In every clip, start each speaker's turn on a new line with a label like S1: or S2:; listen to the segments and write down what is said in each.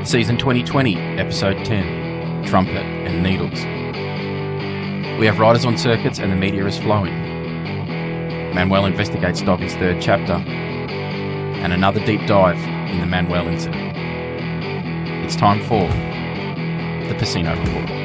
S1: Season 2020, Episode 10, Trumpet and Needles. We have riders on circuits and the media is flowing. Manuel investigates Dovy's third chapter, and another deep dive in the Manuel Incident. It's time for the Pecino Report.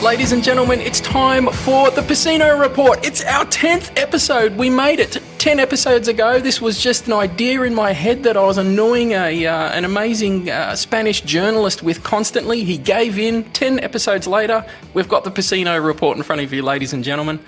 S2: Ladies and gentlemen, it's time for the Pecino Report. It's our 10th episode. We made it 10 episodes ago. This was just an idea in my head that I was annoying an amazing Spanish journalist with constantly. He gave in. 10 episodes later, we've got the Pecino Report in front of you, ladies and gentlemen.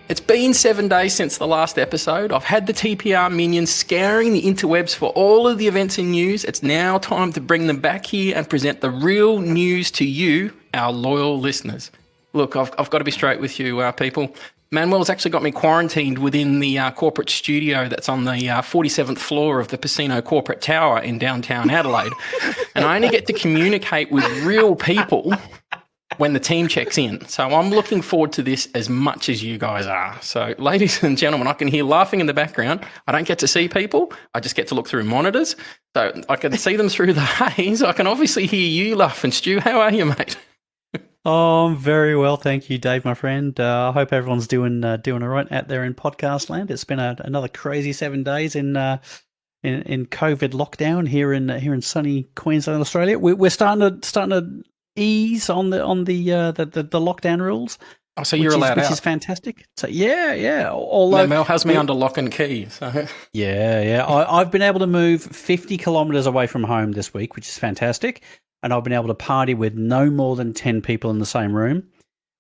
S2: It's been 7 days since the last episode. I've had the TPR minions scouring the interwebs for all of the events and news. It's now time to bring them back here and present the real news to you, our loyal listeners. Look, I've got to be straight with you, people. Manuel's actually got me quarantined within the corporate studio that's on the 47th floor of the Pecino Corporate Tower in downtown Adelaide. And I only get to communicate with real people when the team checks in. So I'm looking forward to this as much as you guys are. So, ladies and gentlemen, I can hear laughing in the background. I don't get to see people. I just get to look through monitors. So I can see them through the haze. I can obviously hear you laughing. Stu, how are you, mate?
S3: Oh, I'm very well, thank you, Dave, my friend. I hope everyone's doing all right out there in podcast land. It's been another crazy 7 days in COVID lockdown here in sunny Queensland, Australia. We're starting to ease on the lockdown rules.
S2: Oh, so you're allowed out,
S3: which is fantastic. So yeah. Although
S2: Mel has me under lock and key. So.
S3: Yeah. I've been able to move 50 kilometres away from home this week, which is fantastic. And I've been able to party with no more than 10 people in the same room,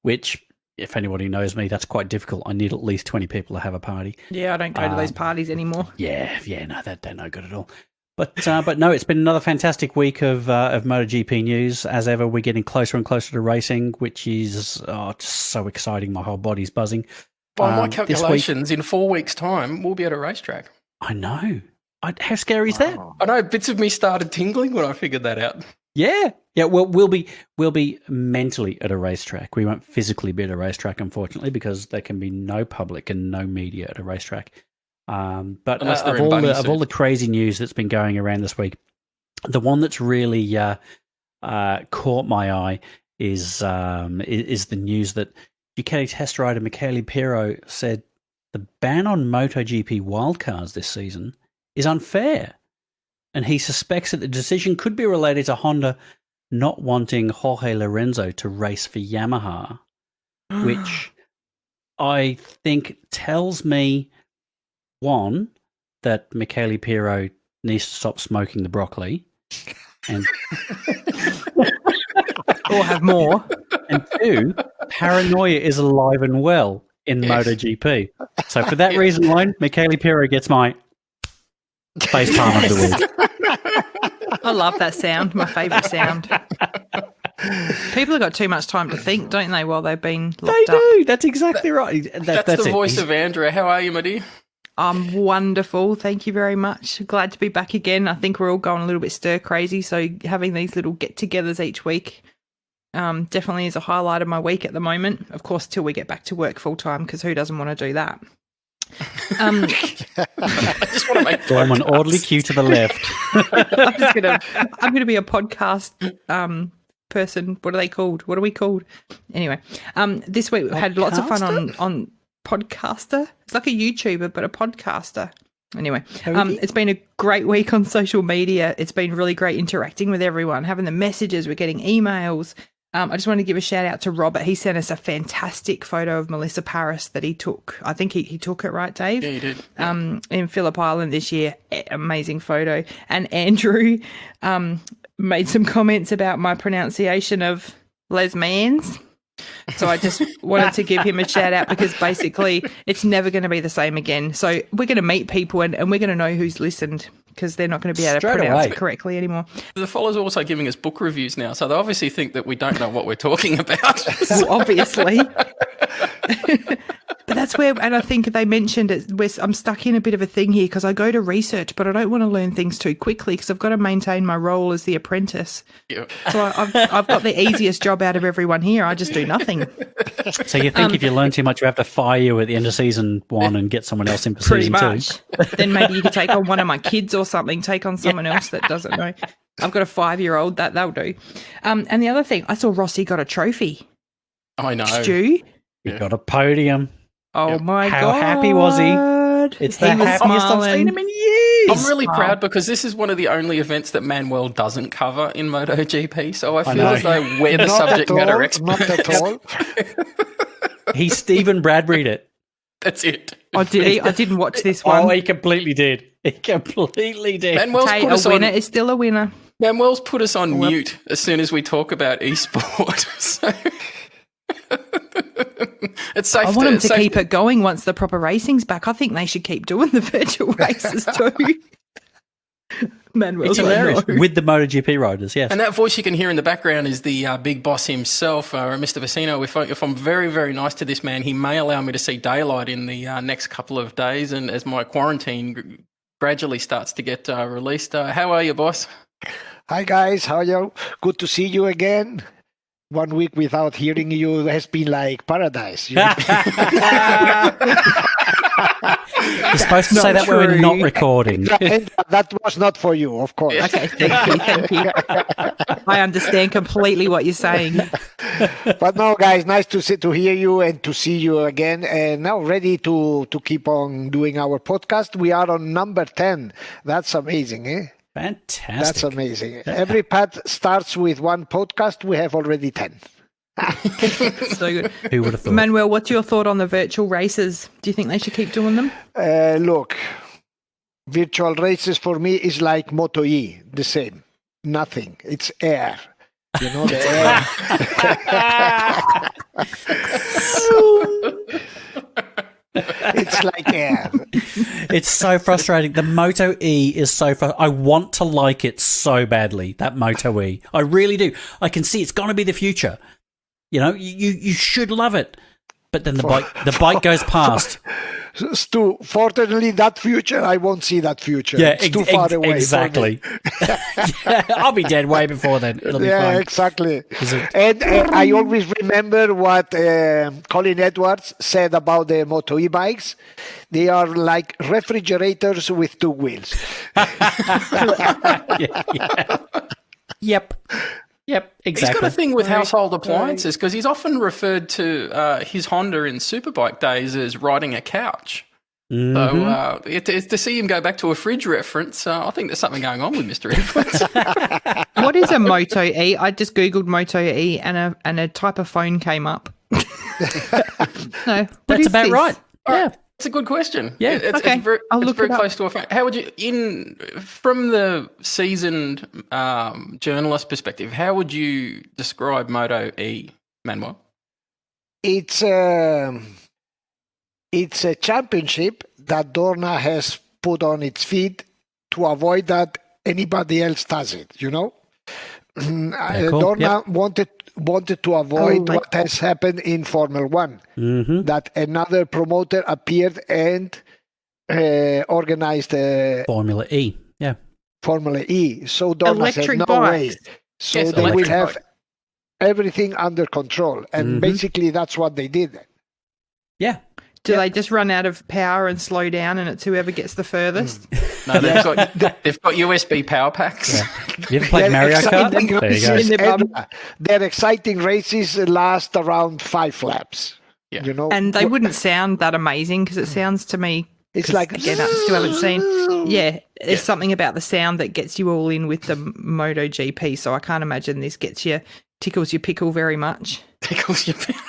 S3: which, if anybody knows me, that's quite difficult. I need at least 20 people to have a party.
S4: Yeah, I don't go to those parties anymore.
S3: Yeah, no, they're no good at all. But no, it's been another fantastic week of MotoGP news. As ever, we're getting closer and closer to racing, which is just so exciting. My whole body's buzzing.
S2: By my calculations, in 4 weeks' time, we'll be at a racetrack.
S3: I know. How scary is that?
S2: I know. Bits of me started tingling when I figured that out.
S3: Yeah. Well, we'll be mentally at a racetrack. We won't physically be at a racetrack, unfortunately, because there can be no public and no media at a racetrack. But of all the crazy news that's been going around this week, the one that's really caught my eye is the news that Ducati test rider Michele Pirro said the ban on MotoGP wildcards this season is unfair. And he suspects that the decision could be related to Honda not wanting Jorge Lorenzo to race for Yamaha, which I think tells me, one, that Michele Pirro needs to stop smoking the broccoli, and
S4: or have more.
S3: And two, paranoia is alive and well in MotoGP. So for that reason alone, Michele Pirro gets my face palm of the week.
S4: I love that sound, my favourite sound. People have got too much time to think, don't they, while they've been locked up?
S3: They do, that's exactly right.
S2: That's the voice of Andrea. How are you, my dear?
S4: I'm wonderful, thank you very much. Glad to be back again. I think we're all going a little bit stir-crazy, so having these little get-togethers each week definitely is a highlight of my week at the moment. Of course, till we get back to work full-time, because who doesn't want to do that?
S2: I just want to make
S3: an orderly cue to the left.
S4: I'm gonna be a podcast person. What are they called? What are we called? Anyway, this week we had lots of fun on Podcaster. It's like a YouTuber but a podcaster. Anyway, it's been a great week on social media. It's been really great interacting with everyone, having the messages. We're getting emails. I just want to give a shout out to Robert. He sent us a fantastic photo of Melissa Paris that he took. I think he took it, right, Dave?
S2: Yeah, he did.
S4: In Phillip Island this year. Amazing photo. And Andrew made some comments about my pronunciation of lesbians. So I just wanted to give him a shout out because basically it's never going to be the same again. So we're going to meet people and we're going to know who's listened because they're not going to be able to pronounce it correctly anymore.
S2: The followers are also giving us book reviews now, so they obviously think that we don't know what we're talking about.
S4: Well, obviously. But that's where, and I think they mentioned it. I'm stuck in a bit of a thing here because I go to research, but I don't want to learn things too quickly because I've got to maintain my role as the apprentice.
S2: Yeah.
S4: So I've got the easiest job out of everyone here. I just do nothing.
S3: So you think if you learn too much, we have to fire you at the end of season 1 and get someone else in for
S4: Pretty
S3: season
S4: much.
S3: 2?
S4: Then maybe you could take on one of my kids or something. Take on someone else that doesn't know. I've got a 5-year-old. That'll do. And the other thing, I saw Rossi got a trophy.
S2: I know.
S4: Stu?
S3: He got a podium.
S4: Oh my God.
S3: How happy was he? It's the happiest I've seen him in years.
S2: I'm really proud because this is one of the only events that Manuel doesn't cover in MotoGP, so I feel as though we're the subject matter experts.
S5: Not at all.
S3: He Stephen Bradbury'd it.
S2: That's it.
S4: Oh, did he? I didn't watch this one.
S3: Oh, he completely did. He completely did.
S2: Manuel's
S4: Hey,
S2: put
S4: a
S2: us
S4: winner
S2: on,
S4: is still a winner.
S2: Manuel's put us on mute as soon as we talk about eSport. So it's safe.
S4: I want them to keep it going once the proper racing's back. I think they should keep doing the virtual races too. Manuel's
S3: It's hilarious. With the MotoGP riders, yes.
S2: And that voice you can hear in the background is the big boss himself, Mr. Pecino. If I'm very, very nice to this man, he may allow me to see daylight in the next couple of days, and as my quarantine gradually starts to get released. How are you, boss?
S5: Hi, guys. How are you? Good to see you again. 1 week without hearing you has been like paradise. You know?
S3: You're supposed to say that when we're not recording.
S5: And that was not for you, of course.
S4: Okay, thank you. I understand completely what you're saying.
S5: But no, guys, nice to hear you and to see you again. And now ready to keep on doing our podcast. We are on number 10. That's amazing, eh?
S3: Fantastic.
S5: That's amazing. Every path starts with one podcast. We have already 10.
S4: So good.
S3: Who would have thought?
S4: Manuel, what's your thought on the virtual races? Do you think they should keep doing them?
S5: Look, virtual races for me is like MotoE, the same. Nothing. It's air. You know, the air. It's like air.
S3: It's so frustrating. The MotoE is so frustrating. I want to like it so badly, that MotoE. I really do. I can see it's going to be the future. You know, you should love it. But then the bike goes past.
S5: Stu, fortunately, that future, I won't see that future.
S3: Yeah,
S5: it's too far away.
S3: Exactly. Yeah, I'll be dead way before then. It'll be fine.
S5: Exactly. And I always remember what Colin Edwards said about the MotoE bikes. They are like refrigerators with 2 wheels.
S3: Yep. Yep, exactly.
S2: He's got a thing with household appliances because he's often referred to his Honda in Superbike days as riding a couch. Mm-hmm. So to see him go back to a fridge reference, I think there's something going on with Mr. Edwards.
S4: What is a MotoE? I just Googled MotoE and a type of phone came up. No,
S3: that's about right.
S2: Yeah. It's a good question.
S3: Yeah,
S2: it's very close to a phone. How would you, from the seasoned journalist perspective, how would you describe MotoE, Manuel?
S5: It's a championship that Dorna has put on its feet to avoid that anybody else does it. You know, cool. Dorna wanted to avoid what has happened in Formula 1, that another promoter appeared and organized
S3: Formula E. Yeah.
S5: Formula E. So Dorna said, no way. So they will have everything under control. And basically that's what they did.
S3: Yeah.
S4: Do they just run out of power and slow down and it's whoever gets the furthest?
S2: No, they've got USB power packs.
S3: Yeah. You ever played Mario Kart? There you go.
S5: Their exciting races last around 5 laps.
S2: Yeah.
S5: You know?
S4: And they wouldn't sound that amazing because it sounds to me...
S5: It's like...
S4: Again, I still haven't seen... Yeah, there's something about the sound that gets you all in with the MotoGP, so I can't imagine this tickles your pickle very much.
S2: Tickles your pickle.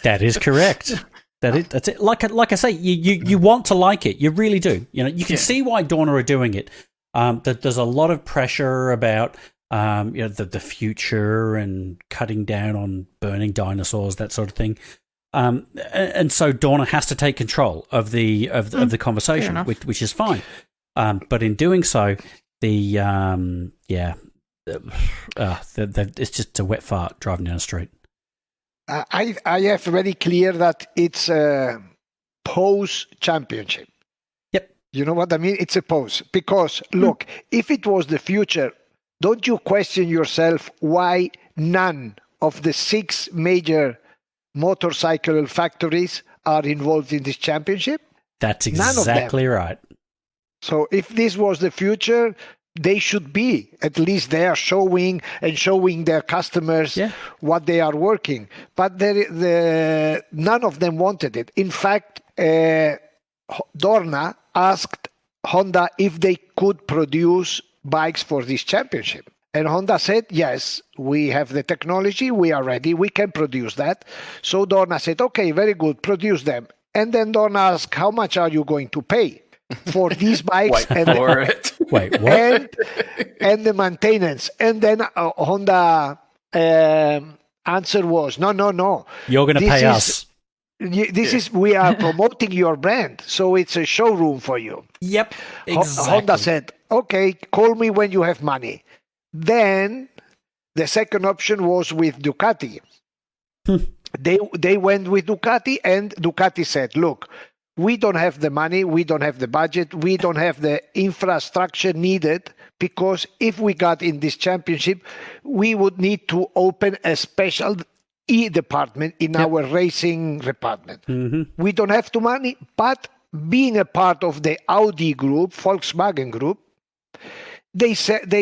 S3: That is correct. That's it. Like I say, you want to like it. You really do. You know, you can see why Dorna are doing it. There's a lot of pressure about the future and cutting down on burning dinosaurs, that sort of thing. And so Dorna has to take control of the conversation, which is fine. But in doing so, it's just a wet fart driving down the street.
S5: I have very clear that it's a pose championship.
S3: Yep.
S5: You know what I mean? It's a pose. Because, look, if it was the future, don't you question yourself why none of the 6 major motorcycle factories are involved in this championship?
S3: That's exactly right.
S5: So if this was the future, they should be at least there showing their customers what they are working. But none of them wanted it. In fact, Dorna asked Honda if they could produce bikes for this championship. And Honda said, yes, we have the technology, we are ready, we can produce that. So Dorna said, okay, very good, produce them. And then Dorna asked, how much are you going to pay for these bikes?
S3: Wait, what?
S5: And the maintenance. And then Honda answer was, no.
S3: You're going to pay us.
S5: We are promoting your brand, so it's a showroom for you.
S3: Yep, exactly.
S5: Honda said, okay, call me when you have money. Then the second option was with Ducati. They went with Ducati, and Ducati said, look, we don't have the money, we don't have the budget, we don't have the infrastructure needed, because if we got in this championship, we would need to open a special department in our racing department. We don't have the money, but being a part of the Audi group, Volkswagen group, they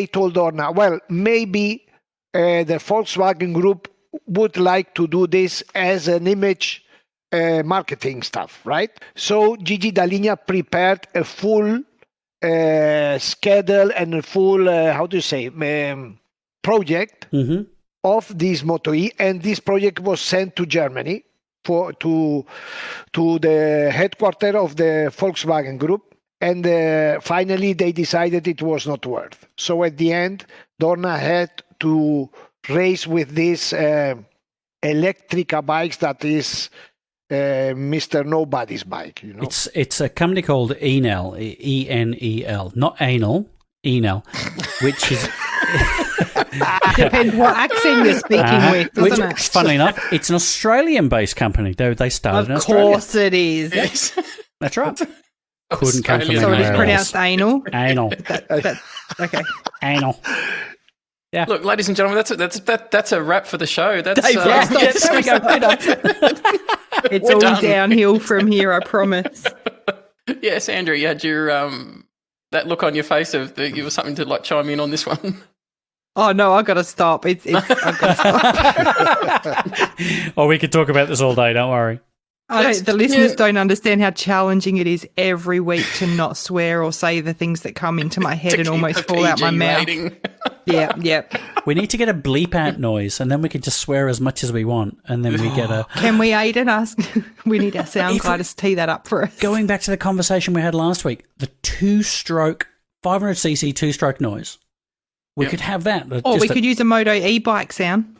S5: told Dorna, well, maybe the Volkswagen group would like to do this as an image marketing stuff, right? So Gigi Dall'Igna prepared a full schedule and a full, project of this MotoE, and this project was sent to Germany to the headquarters of the Volkswagen group. And finally, they decided it was not worth. So at the end, Dorna had to race with this Electrica bikes that is Mr. Nobody's bike. You know,
S3: it's a company called Enel, E-N-E-L, not anal, Enel, which is.
S4: Depends what accent you're speaking with, doesn't it?
S3: Funnily enough, it's an Australian-based company. They started in Australia.
S4: Of course it is.
S2: Yes.
S3: That's right. Couldn't come from
S4: So it is
S3: anywhere
S4: pronounced
S3: else.
S4: anal?
S3: Anal.
S4: Okay.
S3: Anal. Yeah.
S2: Look, ladies and gentlemen, that's a wrap for the show. That's
S4: Dave, there we go. It's all done. Downhill from here, I promise.
S2: Yes, Andrew, you had your that look on your face of you were something to like chime in on this one.
S4: Oh no, I've got to stop. I've got to stop.
S3: Oh, we could talk about this all day. Don't worry.
S4: The listeners don't understand how challenging it is every week to not swear or say the things that come into my head and almost fall out my mouth. Yeah.
S3: We need to get a bleep out noise, and then we can just swear as much as we want, and then we get a...
S4: Can we, Aiden, ask? We need our sound guy to tee that up for us.
S3: Going back to the conversation we had last week, the 500cc 2-stroke noise. We could have that.
S4: Or we could use a MotoE bike sound.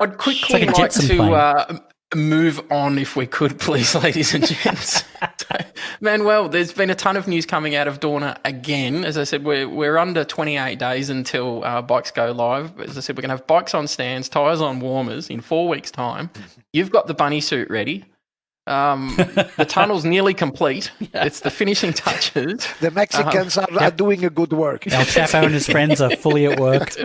S2: I'd quickly like to move on if we could, please, ladies and gents. Manuel, there's been a ton of news coming out of Dorna again. As I said, we're under 28 days until bikes go live. As I said, we're going to have bikes on stands, tyres on warmers in 4 weeks' time. You've got the bunny suit ready. The tunnel's nearly complete. It's the finishing touches.
S5: The Mexicans are doing a good work.
S3: El Chapo and his friends are fully at work.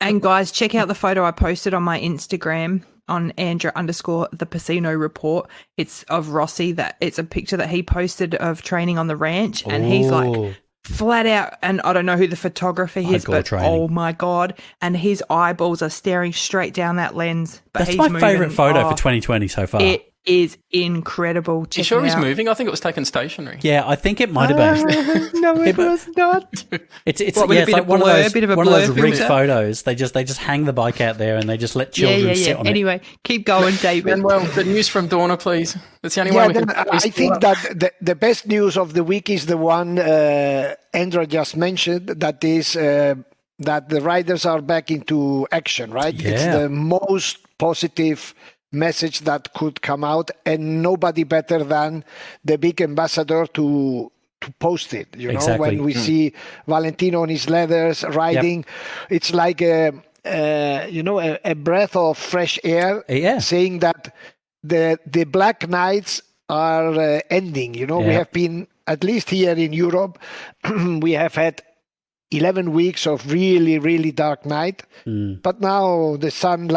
S4: And guys, check out the photo I posted on my Instagram on Andra_the Pecino report. It's of Rossi. It's a picture that he posted of training on the ranch, and he's like flat out, and I don't know who the photographer is, but oh my God, and his eyeballs are staring straight down that lens. But
S3: that's my favourite photo for 2020 so far.
S4: It is incredible.
S2: You sure he's moving? I think it was taken stationary.
S3: Yeah, I think it might have been.
S4: No, it was not.
S3: It's like one of those rigged photos. They just hang the bike out there and they just let children sit on it.
S4: Anyway, keep going, David.
S2: And well, the news from Dorna, please. That's the only way we can.
S5: I think that the best news of the week is the one Andra just mentioned. That is that the riders are back into action. Right?
S3: Yeah.
S5: It's the most positive message that could come out, and nobody better than the big ambassador to post it. You know, when we see Valentino on his leathers riding, it's like a breath of fresh air, saying that the Black Nights are ending. You know, we have been, at least here in Europe, we have had 11 weeks of really, really dark night. But now the sun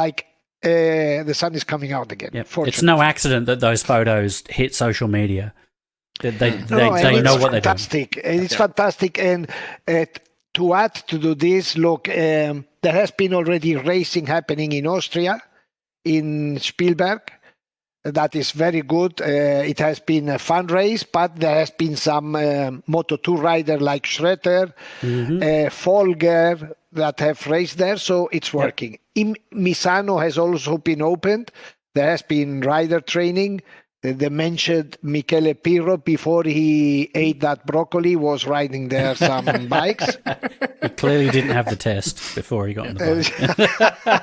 S5: is coming out again. Yep.
S3: It's no accident that those photos hit social media. They know what they're doing.
S5: It's fantastic. And to add to this, look, there has been already racing happening in Austria, in Spielberg. That is very good. It has been a fun race, but there has been some Moto2 rider like Schroeter, Folger that have raced there, so it's working. Misano has also been opened. There has been rider training. The mentioned Michele Pirro, before he ate that broccoli, was riding there some bikes.
S3: He clearly didn't have the test before he got on the bike.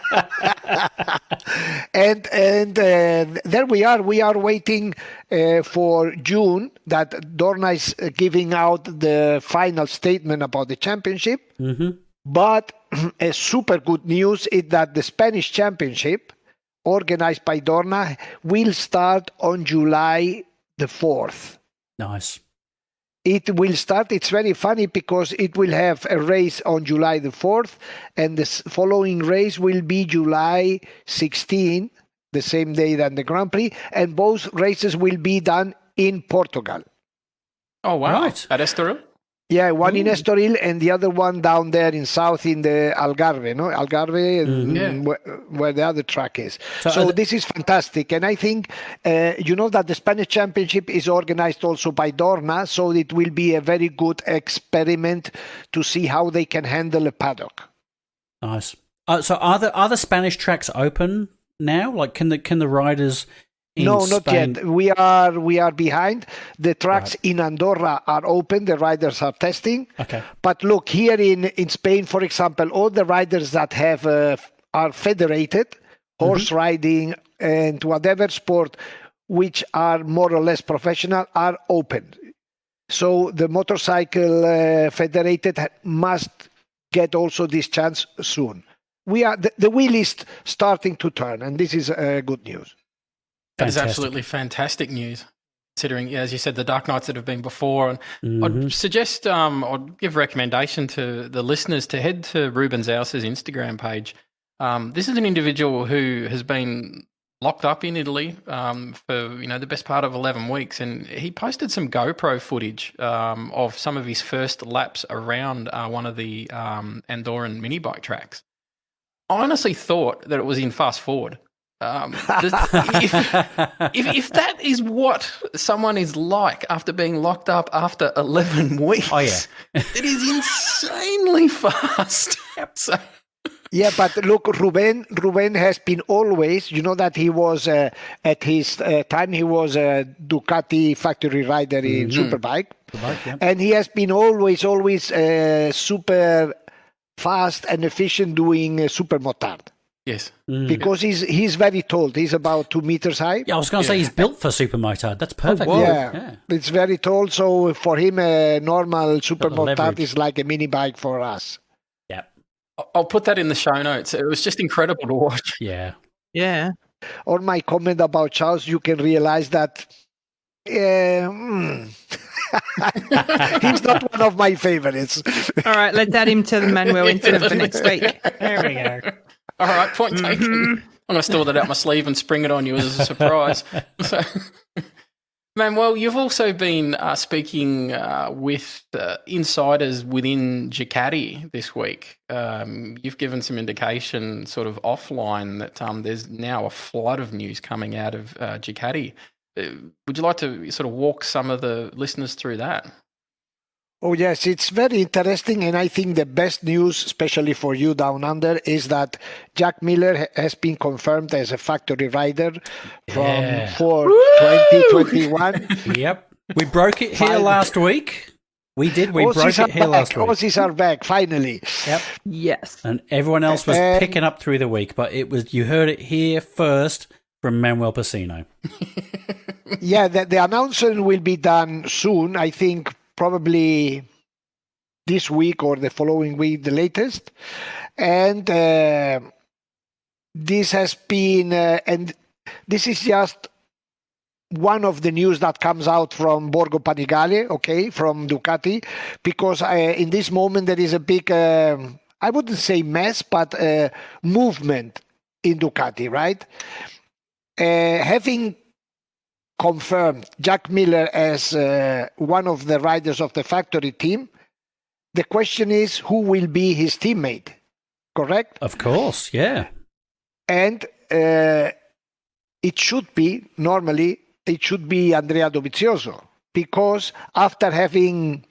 S5: and there we are. We are waiting for June, that Dorna is giving out the final statement about the championship. But a super good news is that the Spanish championship, organized by Dorna, will start on July the 4th.
S3: Nice.
S5: It will start. It's very funny because it will have a race on July the 4th, and the following race will be July 16, the same day than the Grand Prix, and both races will be done in Portugal.
S2: Oh, wow. Right. At Estoril?
S5: Yeah, one in Estoril and the other one down there in south in the Algarve, where the other track is. So this is fantastic. And I think, that the Spanish Championship is organized also by Dorna, so it will be a very good experiment to see how they can handle a paddock.
S3: Nice. So are the Spanish tracks open now? Like, can the riders...
S5: No, not yet. We are behind. The tracks in Andorra are open. The riders are testing.
S3: Okay.
S5: But look, here in Spain, for example, all the riders that have are federated, horse riding and whatever sport, which are more or less professional, are open. So the motorcycle federated must get also this chance soon. The wheel is starting to turn, and this is good news.
S2: That is absolutely fantastic news, considering, as you said, the dark nights that have been before. And I'd suggest or give a recommendation to the listeners to head to Ruben Xaus' Instagram page. This is an individual who has been locked up in Italy for the best part of 11 weeks, and he posted some GoPro footage of some of his first laps around one of the Andorran mini bike tracks. I honestly thought that it was in fast forward. If that is what someone is like after being locked up after 11 weeks, it is insanely fast. So.
S5: Yeah, but look, Ruben has been always, that he was, at his time, he was a Ducati factory rider in Superbike. And he has been always super fast and efficient doing Supermotard.
S2: Yes.
S5: Because he's very tall. He's about 2 meters high.
S3: Yeah, I was going to say he's built for Supermotard. That's perfect.
S5: Yeah, it's very tall. So for him, a normal Supermotard is like a mini bike for us.
S3: Yeah.
S2: I'll put that in the show notes. It was just incredible to watch.
S3: Yeah.
S4: Yeah.
S5: On my comment about Xaus, you can realize that he's not one of my favorites.
S4: All right, let's add him to the Manuel Incident for next week.
S3: There we go.
S2: All right, point taken. I'm going to store that out my sleeve and spring it on you as a surprise. So, Manuel, you've also been speaking with insiders within Ducati this week. You've given some indication sort of offline that there's now a flood of news coming out of Ducati. Would you like to sort of walk some of the listeners through that?
S5: Oh, yes, it's very interesting. And I think the best news, especially for you down under, is that Jack Miller has been confirmed as a factory rider for 2021.
S3: Yep. We broke it here last week. We did. We broke it here last week.
S5: Aussies are back, finally.
S3: Yep.
S4: Yes.
S3: And everyone else was picking up through the week, but you heard it here first from Manuel Pecino.
S5: Yeah, the announcement will be done soon. I think probably this week or the following week, the latest. And this has been, and this is just one of the news that comes out from Borgo Panigale, okay, from Ducati, because in this moment there is a big, I wouldn't say mess, but movement in Ducati, right? Having confirmed Jack Miller as one of the riders of the factory team, the question is who will be his teammate, correct?
S3: Of course, yeah.
S5: And it should be, normally, it should be Andrea Dovizioso, because after having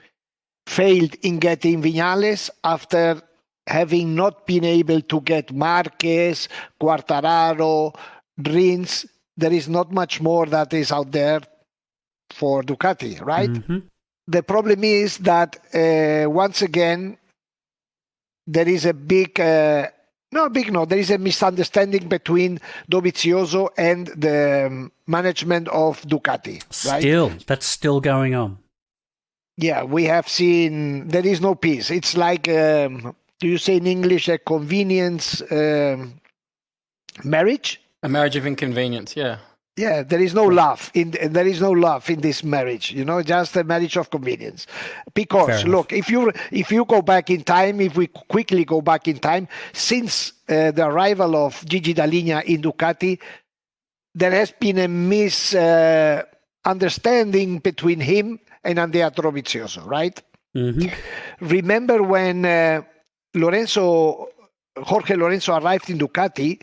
S5: failed in getting Viñales, after having not been able to get Marquez, Quartararo, Rins, there is not much more that is out there for Ducati, right? Mm-hmm. The problem is that once again, there is a there is a misunderstanding between Dovizioso and the management of Ducati. Right?
S3: That's still going on.
S5: Yeah, we have seen there is no peace. It's like, do you say in English, a convenience marriage?
S2: A marriage of inconvenience, yeah.
S5: Yeah, there is no love in this marriage, just a marriage of convenience. Because look, if you go back in time, if we quickly go back in time, since the arrival of Gigi Dall'Igna in Ducati, there has been a misunderstanding between him and Andrea Dovizioso, right? Mm-hmm. Remember when Jorge Lorenzo arrived in Ducati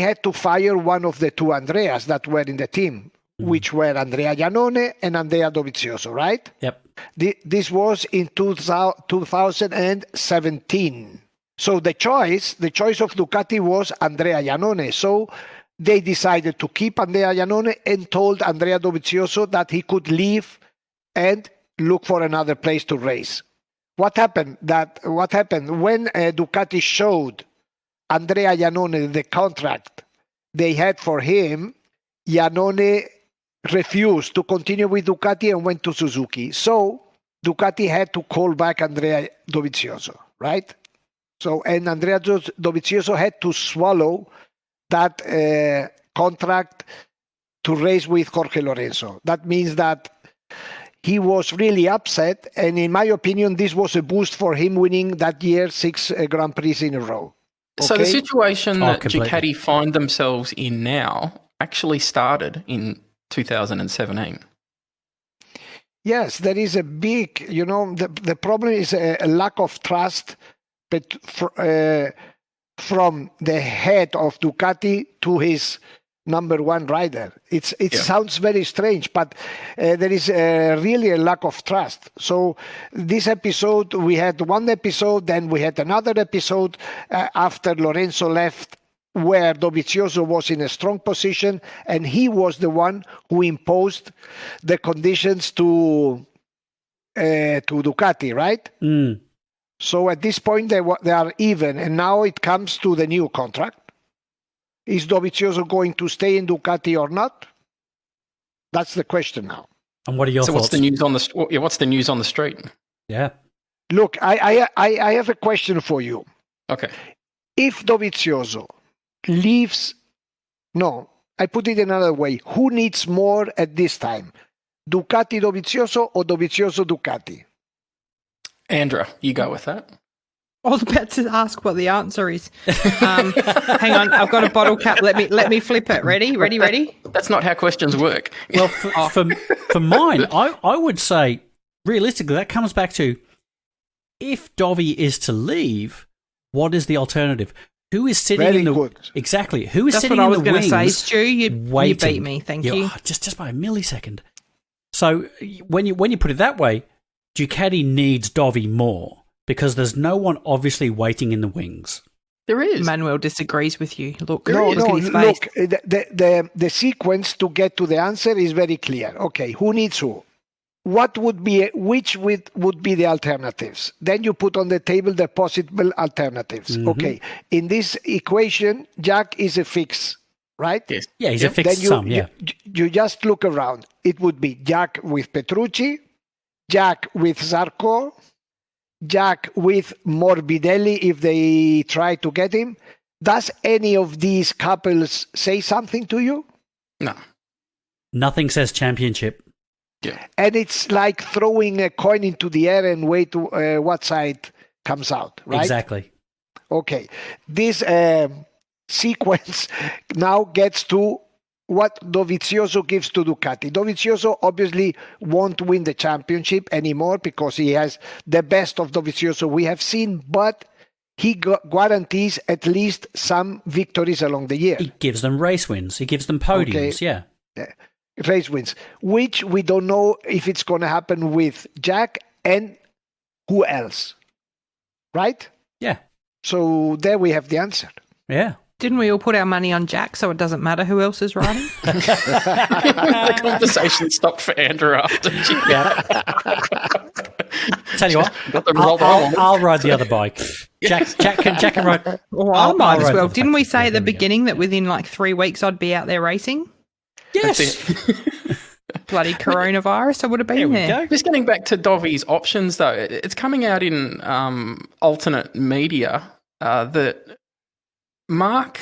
S5: had to fire one of the two Andreas that were in the team, which were Andrea Iannone and Andrea Dovizioso, right?
S3: Yep.
S5: This was in 2017. So the choice of Ducati was Andrea Iannone. So they decided to keep Andrea Iannone and told Andrea Dovizioso that he could leave and look for another place to race. What happened when Ducati showed Andrea Iannone the contract they had for him? Iannone refused to continue with Ducati and went to Suzuki. So Ducati had to call back Andrea Dovizioso, right? So, and Andrea Dovizioso had to swallow that contract to race with Jorge Lorenzo. That means that he was really upset, and in my opinion, this was a boost for him winning that year 6 Grand Prix in a row. Okay?
S2: So the situation that Ducati find themselves in now actually started in 2017.
S5: Yes, there is a big, the problem is a lack of trust from the head of Ducati to his number one rider. It sounds very strange, but there is really a lack of trust. So this episode, we had one episode, then we had another episode after Lorenzo left, where Dovizioso was in a strong position, and he was the one who imposed the conditions to Ducati, right? Mm. So at this point, they are even, and now it comes to the new contract. Is Dovizioso going to stay in Ducati or not? That's the question now.
S3: And what are your thoughts?
S2: What's the news on the what's the news on the street?
S3: Yeah.
S5: Look, I have a question for you.
S2: Okay.
S5: If Dovizioso leaves, I put it another way. Who needs more at this time? Ducati Dovizioso or Dovizioso Ducati?
S2: Andrea, you go with that.
S4: I was about to ask what the answer is. Hang on, I've got a bottle cap. Let me flip it. Ready?
S2: That's not how questions work.
S3: Well, for mine, I would say, realistically, that comes back to, if Dovi is to leave, what is the alternative? Who is sitting in the...
S5: Good.
S3: Exactly. Who is sitting in the wings?
S4: That's what I was going to say, Stu. You beat me. Thank you.
S3: Just by a millisecond. So when you put it that way, Ducati needs Dovi more, because there's no one obviously waiting in the wings.
S2: There is.
S4: Manuel disagrees with you. Look,
S5: look, the sequence to get to the answer is very clear. Okay, who needs who? Which would be the alternatives? Then you put on the table the possible alternatives. Mm-hmm. Okay, in this equation, Jack is a fix, right?
S3: Yes. Yeah, he's a fixed sum. Yeah.
S5: You just look around. It would be Jack with Petrucci, Jack with Zarco, Jack with Morbidelli if they try to get him. Does any of these couples say something to you?
S2: No.
S3: Nothing says championship.
S2: Yeah.
S5: And it's like throwing a coin into the air and wait to what side comes out, right?
S3: Exactly.
S5: Okay. This sequence now gets to what Dovizioso gives to Ducati. Dovizioso obviously won't win the championship anymore because he has the best of Dovizioso we have seen, but he guarantees at least some victories along the year.
S3: He gives them race wins. He gives them podiums, yeah.
S5: Race wins, which we don't know if it's going to happen with Jack and who else, right?
S3: Yeah.
S5: So there we have the answer.
S3: Yeah.
S4: Didn't we all put our money on Jack, so it doesn't matter who else is riding?
S2: The conversation stopped for Andrew after.
S3: Tell you what,
S2: Got the result
S3: I'll ride the other bike. Jack can ride.
S4: Well, I might as well. Didn't we say at the beginning that within like 3 weeks I'd be out there racing?
S3: Yes.
S4: Bloody coronavirus, I would have been there.
S2: Just getting back to Dovi's options, though, it's coming out in alternate media that Mark,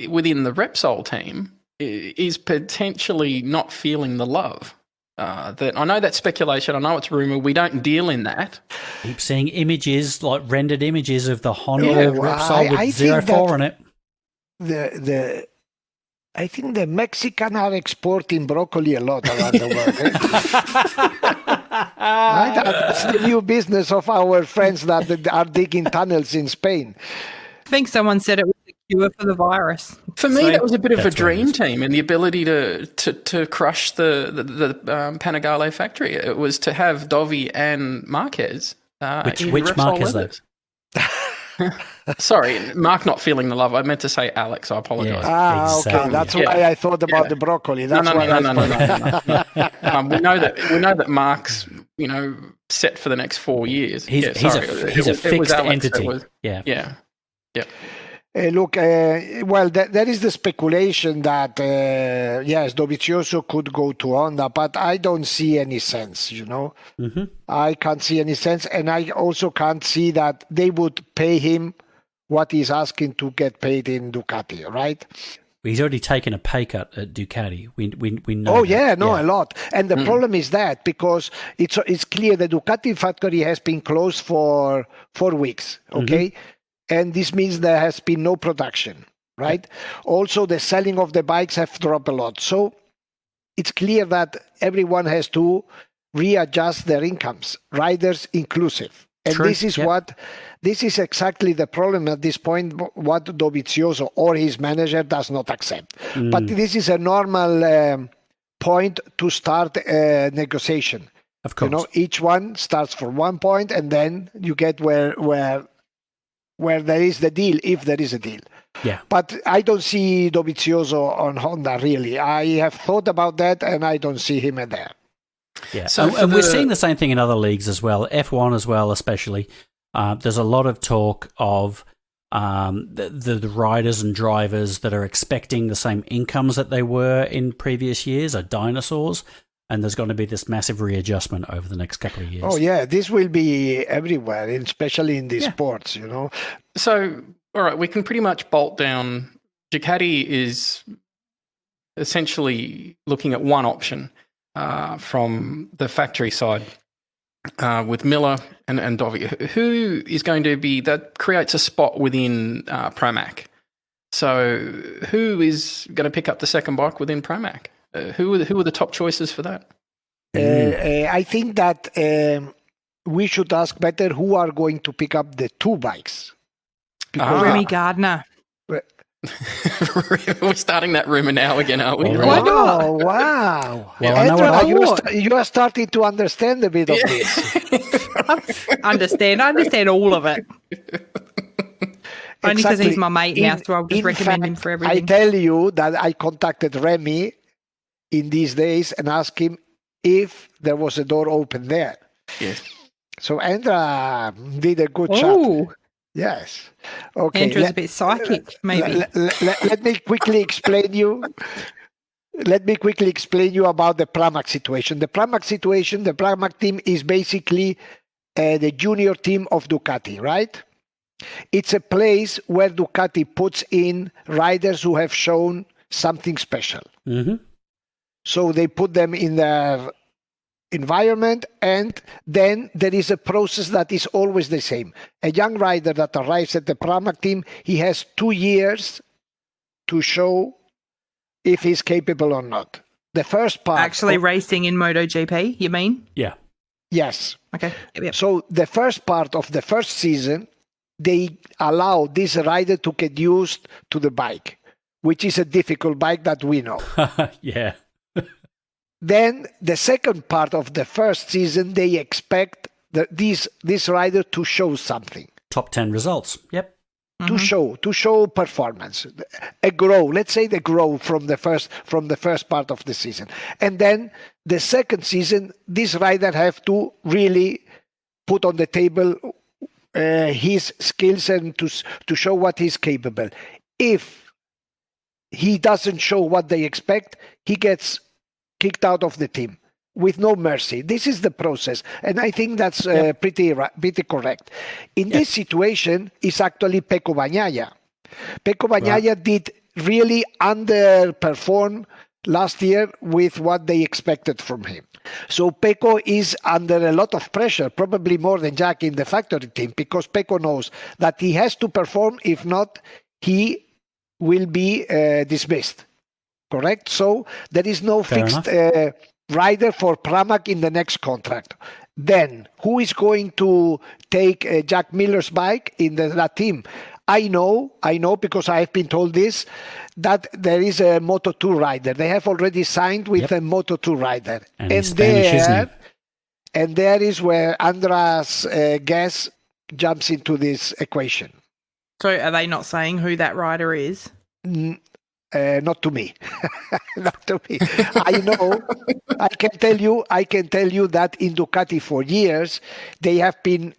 S2: within the Repsol team, is potentially not feeling the love. That I know that's speculation. I know it's rumor. We don't deal in that.
S3: Keep seeing images, like rendered images of the Honda Repsol with 04 on it.
S5: I think the Mexicans are exporting broccoli a lot around the world. That's the new business of our friends that are digging tunnels in Spain.
S4: I think someone said it was the cure for the virus.
S2: For me, that was a bit of a dream team, and the ability to crush the Panigale factory. It was to have Dovi and Marquez.
S3: Which Marquez, though?
S2: Sorry, Mark not feeling the love. I meant to say Alex. I apologise.
S3: Yeah, exactly.
S5: Okay. That's why I thought about the broccoli. That's
S2: No. We know that Mark's set for the next 4 years.
S3: He's a fixed entity.
S2: Yeah.
S5: Look, well, there is the speculation that, yes, Dovizioso could go to Honda, but I don't see any sense,
S3: Mm-hmm.
S5: I can't see any sense, and I also can't see that they would pay him what he's asking to get paid in Ducati, right?
S3: He's already taken a pay cut at Ducati. We know.
S5: Oh, yeah, a lot. And the problem is that because it's clear the Ducati factory has been closed for 4 weeks, okay? Mm-hmm. And this means there has been no production, right? Also, the selling of the bikes have dropped a lot. So it's clear that everyone has to readjust their incomes, riders inclusive. And
S3: True.
S5: This is exactly the problem at this point, what Dovizioso or his manager does not accept. But this is a normal point to start a negotiation.
S3: Of course.
S5: Each one starts from 1 point, and then you get where there is the deal, if there is a deal.
S3: Yeah.
S5: But I don't see Dovizioso on Honda, really. I have thought about that, and I don't see him there.
S3: Yeah, so we're seeing the same thing in other leagues as well, F1 as well, especially. There's a lot of talk of the riders and drivers that are expecting the same incomes that they were in previous years are dinosaurs, and there's going to be this massive readjustment over the next couple of years.
S5: Oh, yeah, this will be everywhere, especially in these sports,
S2: So, all right, we can pretty much bolt down. Ducati is essentially looking at one option from the factory side with Miller and Dovi. Who is going to be, that creates a spot within Pramac. So who is going to pick up the second bike within Pramac? Who are the top choices for that?
S5: I think that we should ask better who are going to pick up the two bikes.
S4: Remy Gardner.
S2: We're starting that rumor now again, aren't we?
S5: Oh, wow.
S3: Well, I know what
S5: you are starting to understand a bit of this.
S4: I understand all of it. Only because he's my mate now, so I'll just recommend him for everything.
S5: I tell you that I contacted Remy in these days and asked him if there was a door open there.
S2: Yes.
S5: So Andra did a good shot. Yes. Okay.
S4: Andrew's a bit psychic, maybe.
S5: Let me quickly explain you let me quickly explain you about the Pramac situation. The Pramac team is basically the junior team of Ducati, right? It's a place where Ducati puts in riders who have shown something special.
S3: Mm-hmm.
S5: So they put them in their environment, and then there is a process that is always the same. A young rider that arrives at the Pramac team, he has 2 years to show if he's capable or not. The first part...
S4: Actually racing in MotoGP, you mean?
S3: Yeah.
S5: Yes.
S4: Okay. Yep.
S5: So the first part of the first season, they allow this rider to get used to the bike, which is a difficult bike that we know.
S3: Yeah.
S5: Then the second part of the first season, they expect this rider to show something.
S3: Top 10 results. Yep.
S5: To show performance, a grow. Let's say the grow from the first part of the season, and then the second season, this rider have to really put on the table his skills and to show what he's capable. If he doesn't show what they expect, he gets kicked out of the team with no mercy. This is the process, and I think that's pretty correct. In this situation, it's actually Pecco Bagnaia. Pecco Bagnaia did really underperform last year with what they expected from him. So Pecco is under a lot of pressure, probably more than Jack in the factory team, because Pecco knows that he has to perform. If not, he will be dismissed. Correct? So there is no fixed rider for Pramac in the next contract. Then who is going to take Jack Miller's bike in that team? I know because I have been told this, that there is a Moto2 rider. They have already signed with a Moto2 rider.
S3: And Spanish, isn't he?
S5: And there is where Andras Guess jumps into this equation.
S4: So are they not saying who that rider is?
S5: Not to me. Not to me. I know. I can tell you that in Ducati for years, they have been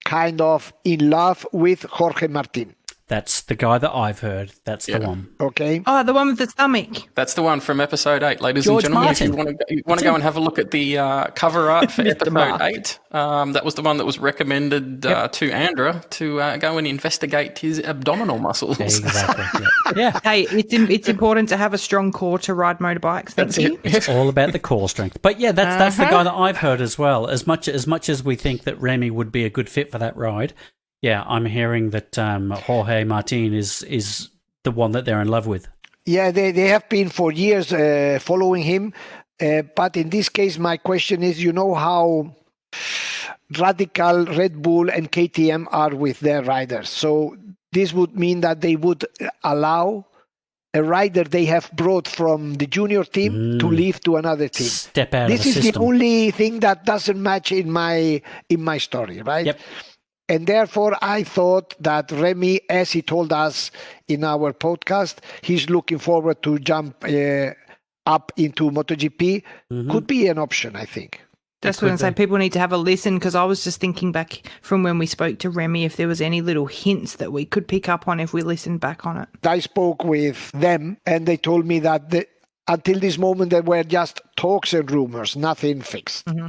S5: kind of in love with Jorge Martin.
S3: That's the guy that I've heard. That's the one.
S5: Okay.
S4: Oh, the one with the stomach.
S2: That's the one from episode 8, ladies
S3: George
S2: and gentlemen.
S3: Martin.
S2: If you want to go and have a look at the cover art for episode 8, that was the one that was recommended to Andra to go and investigate his abdominal muscles.
S3: Exactly. Yeah.
S4: Hey, it's important to have a strong core to ride motorbikes. Thank you.
S3: It's all about the core strength. But yeah, that's the guy that I've heard as well. As much as we think that Remy would be a good fit for that ride. Yeah, I'm hearing that Jorge Martin is the one that they're in love with.
S5: Yeah, they have been for years following him. But in this case, my question is, you know how radical Red Bull and KTM are with their riders. So this would mean that they would allow a rider they have brought from the junior team to leave to another team.
S3: Step out
S5: this
S3: of the system.
S5: This is the only thing that doesn't match in my story, right?
S3: Yep.
S5: And therefore, I thought that Remy, as he told us in our podcast, he's looking forward to jump up into MotoGP. Could be an option, I think.
S4: That's what I'm saying. People need to have a listen, because I was just thinking back from when we spoke to Remy if there was any little hints that we could pick up on if we listened back on it.
S5: I spoke with them, and they told me that until this moment, there were just talks and rumors, nothing fixed.
S4: Mm-hmm.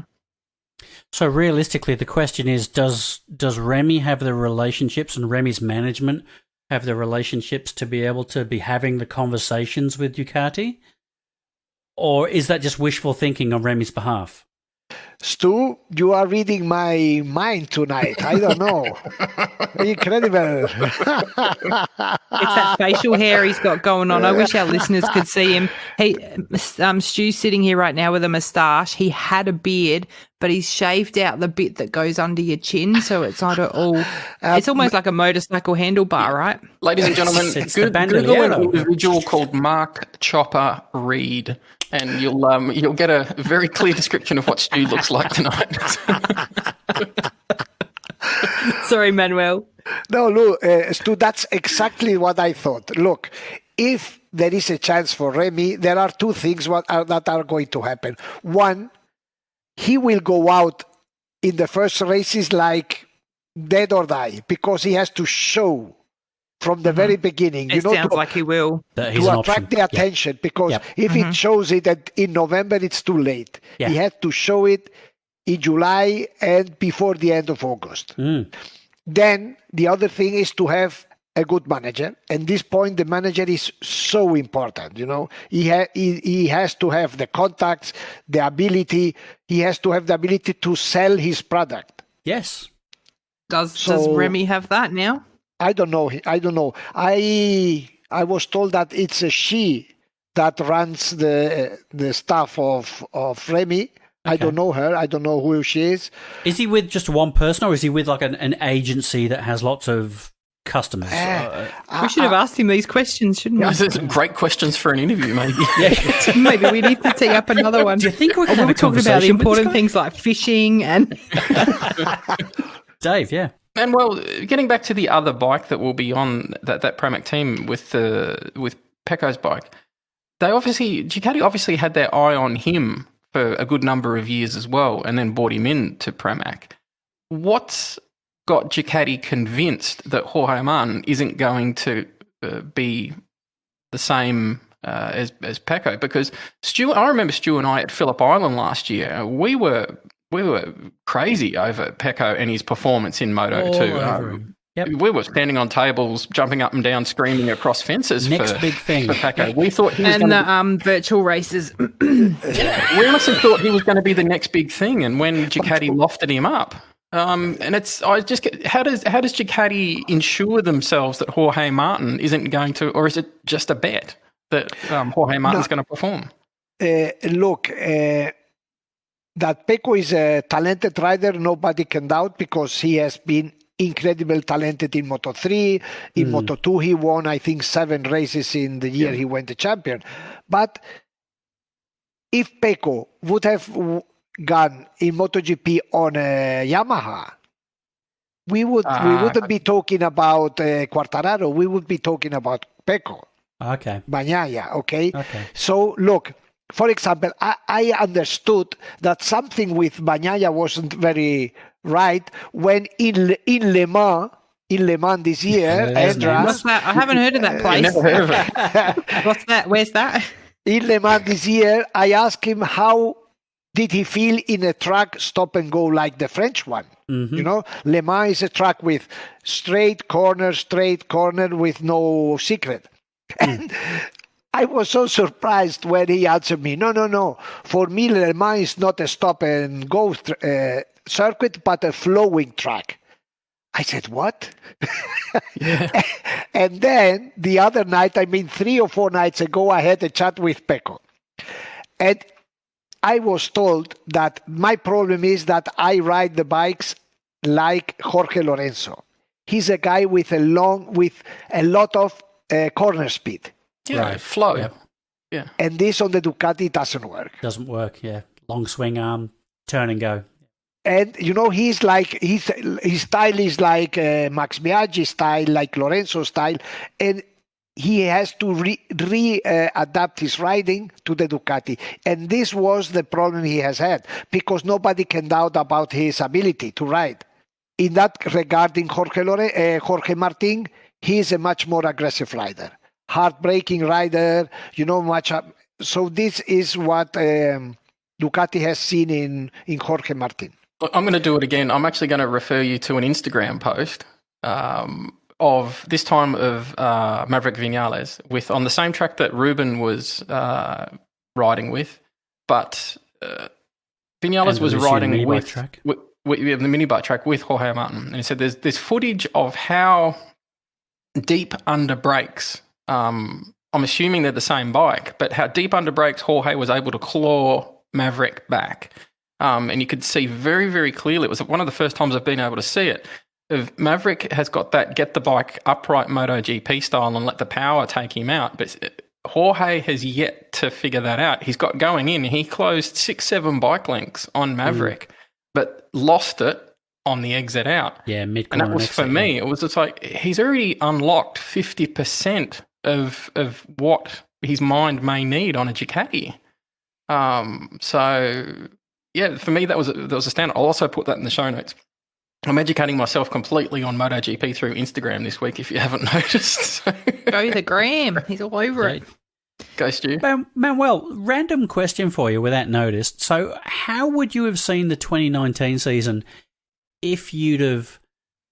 S3: So realistically, the question is, does Remy have the relationships and Remy's management have the relationships to be able to be having the conversations with Ducati? Or is that just wishful thinking on Remy's behalf?
S5: Stu, you are reading my mind tonight. I don't know. Incredible.
S4: It's that facial hair he's got going on. I wish our listeners could see him. Stu's sitting here right now with a moustache. He had a beard, but he's shaved out the bit that goes under your chin, so it's not at all. It's almost like a motorcycle handlebar, right?
S2: Ladies and gentlemen, Google an individual called Mark Chopper Reed, and you'll get a very clear description of what Stu looks like tonight.
S4: Sorry, Manuel.
S5: No, look, Stu, that's exactly what I thought. Look, if there is a chance for Remy, there are two things that are going to happen. One, he will go out in the first races like dead or die, because he has to show from the very beginning.
S4: It sounds like he will.
S5: To attract the attention, because if it shows it in November, it's too late. He had to show it in July and before the end of August. Then the other thing is to have a good manager. At this point, the manager is so important. He has to have the contacts, the ability. He has to have the ability to sell his product.
S3: Yes.
S4: Does Remy have that now?
S5: I don't know. I was told that it's a she that runs the staff of Remy. Okay. I don't know her. I don't know who she is.
S3: Is he with just one person, or is he with like an agency that has lots of customers?
S4: We should have asked him these questions, shouldn't we?
S2: These are great questions for an interview, maybe.
S4: Maybe we need to tee up another one.
S3: Do you think we can have a
S4: talking about the important things like fishing and
S3: Dave? Yeah.
S2: And well, getting back to the other bike that will be on that Pramac team with Pecco's bike, Ducati obviously had their eye on him for a good number of years as well, and then brought him in to Pramac. What's got Ducati convinced that Jorge Martin isn't going to be the same as Pecco? Because I remember Stu and I at Phillip Island last year, we were crazy over Pecco and his performance in Moto2. We were standing on tables, jumping up and down, screaming across fences
S3: big thing
S2: for Pecco. We thought he was
S4: and the virtual races.
S2: We honestly thought he was going to be the next big thing. And when Ducati lofted him up, how does Ducati ensure themselves that Jorge Martin isn't going to, or is it just a bet that Jorge Martin's going to perform?
S5: Look. That Pecco is a talented rider, nobody can doubt, because he has been incredibly talented in Moto3. In Moto2, he won, I think, 7 races in the year he went the champion. But if Pecco would have gone in MotoGP on a Yamaha, we wouldn't be talking about Quartararo. We would be talking about Pecco.
S3: Okay.
S5: Bagnaia, okay? So, look. For example, I understood that something with Bagnaia wasn't very right when in Le Mans this year,
S4: what's that? I haven't heard of that place.
S2: Never heard of it.
S4: What's that? Where's that?
S5: In Le Mans this year, I asked him how did he feel in a track stop and go like the French one. Le Mans is a track with straight corner with no secret. And I was so surprised when he answered me, no. For me, Le Mans is not a stop-and-go circuit, but a flowing track. I said, what? And then the other night, 3 or 4 nights ago, I had a chat with Pecco. And I was told that my problem is that I ride the bikes like Jorge Lorenzo. He's a guy with a lot of corner speed.
S2: Flow. Yeah.
S5: And this on the Ducati doesn't work.
S3: Doesn't work, long swing arm, turn and go.
S5: And, he's like, his style is like Max Biaggi style, like Lorenzo style. And he has to adapt his riding to the Ducati. And this was the problem he has had, because nobody can doubt about his ability to ride. In that regarding Jorge Martin, he is a much more aggressive rider. Heartbreaking rider, so this is what Ducati has seen in Jorge Martin.
S2: I'm going to do it again. I'm actually going to refer you to an Instagram post of this time of Maverick Vinales on the same track that Ruben was riding with, but Vinales was riding with the mini bike track with Jorge Martin, and he said there's footage of how deep under brakes. I'm assuming they're the same bike, but how deep under brakes Jorge was able to claw Maverick back. And you could see very, very clearly, it was one of the first times I've been able to see it. Maverick has got that get the bike upright MotoGP style and let the power take him out. But Jorge has yet to figure that out. He's got going in. He closed 6-7 bike lengths on Maverick, but lost it on the exit out.
S3: Yeah, mid-corner.
S2: And that was, for me, it was just like he's already unlocked 50% of what his mind may need on a Ducati. So yeah, for me that was a standout. I'll also put that in the show notes. I'm educating myself completely on MotoGP through Instagram this week, if you haven't noticed.
S4: Go the gram. He's all over it.
S2: Go, Stu.
S3: Manuel, random question for you without notice. So how would you have seen the 2019 season if you'd have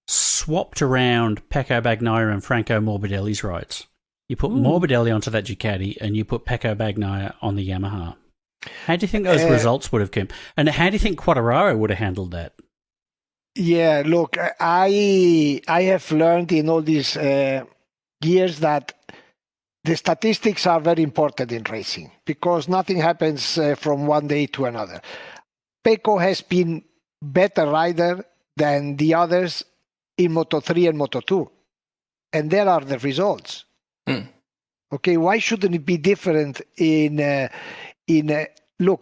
S3: swapped around Pecco Bagnaia and Franco Morbidelli's rides? You put Morbidelli onto that Ducati and you put Pecco Bagnaia on the Yamaha. How do you think those results would have come? And how do you think Quartararo would have handled that?
S5: Yeah, look, I have learned in all these years that the statistics are very important in racing because nothing happens from one day to another. Pecco has been better rider than the others in Moto3 and Moto2. And there are the results. Okay, why shouldn't it be different look,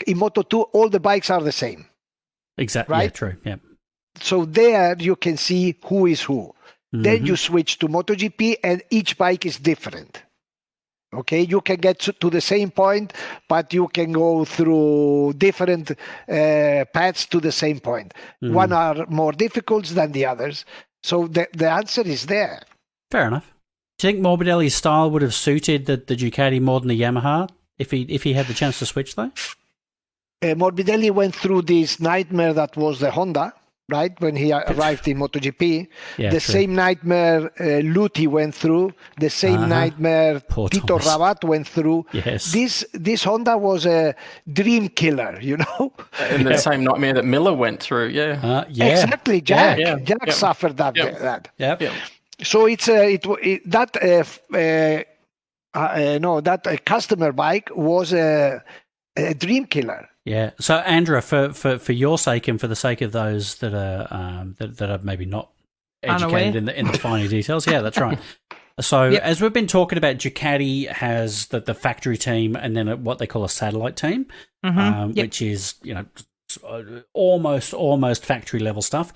S5: in Moto2, all the bikes are the same.
S3: Exactly,
S5: right?
S3: Yeah, true, yeah.
S5: So there you can see who is who. Mm-hmm. Then you switch to MotoGP and each bike is different. Okay, you can get to the same point, but you can go through different paths to the same point. Mm-hmm. One are more difficult than the others. So the answer is there.
S3: Fair enough. Do you think Morbidelli's style would have suited the Ducati more than the Yamaha if he had the chance to switch, though?
S5: Morbidelli went through this nightmare that was the Honda, right, when he arrived in MotoGP. Yeah, the same nightmare Luthi went through. The same nightmare Tito Rabat went through.
S3: Yes.
S5: This Honda was a dream killer, you know?
S2: And the same nightmare that Miller went through, yeah.
S5: Exactly, Jack. Yeah. Jack suffered that. That.
S3: Yep.
S5: So that customer bike was a dream killer.
S3: Yeah. So, Andrea, for your sake and for the sake of those that are maybe not educated in the finer details, yeah, that's right. So, as we've been talking about, Ducati has the factory team and then what they call a satellite team, which is almost factory level stuff.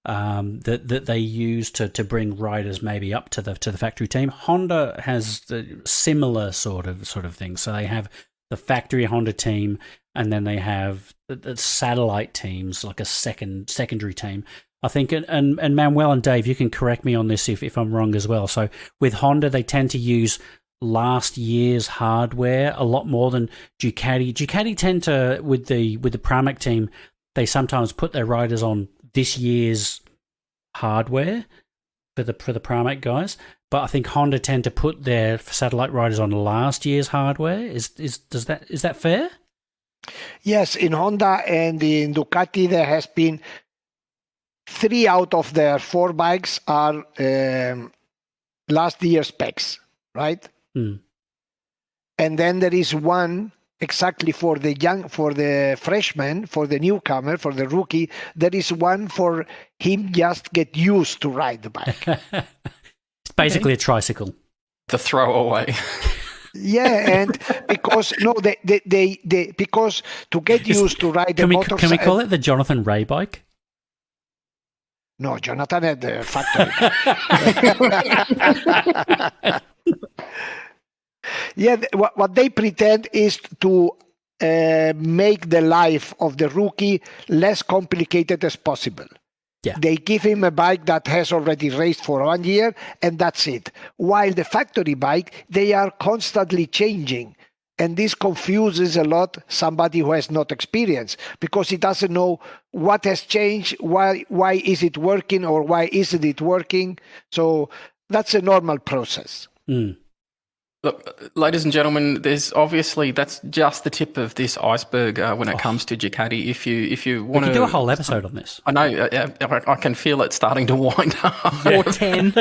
S3: That they use to bring riders maybe up to the factory team. Honda has the similar sort of thing. So they have the factory Honda team, and then they have the satellite teams, like a secondary team. I think, and Manuel and Dave, you can correct me on this if I'm wrong as well. So with Honda, they tend to use last year's hardware a lot more than Ducati. Ducati tend to, with the Pramac team, they sometimes put their riders on this year's hardware for the Pramac guys, but I think Honda tend to put their satellite riders on last year's hardware. Is that fair?
S5: Yes, in Honda and in Ducati there has been 3 out of their 4 bikes are last year's specs, right? And then there is one exactly for the freshman, for the newcomer, for the rookie. There is one for him just get used to ride the bike.
S3: It's basically a tricycle.
S2: The throwaway.
S5: Yeah, and because because to get used to ride the motorcycle.
S3: Can we call it the Jonathan Ray bike?
S5: No, Jonathan had the factory. Yeah, what they pretend is to make the life of the rookie less complicated as possible.
S3: Yeah.
S5: They give him a bike that has already raced for 1 year, and that's it. While the factory bike, they are constantly changing. And this confuses a lot somebody who has not experience, because he doesn't know what has changed, why is it working, or why isn't it working. So that's a normal process.
S2: Look, ladies and gentlemen, that's just the tip of this iceberg when it comes to Ducati. If you want to
S3: do a whole episode on this,
S2: I know I can feel it starting to wind up.
S4: Or 10.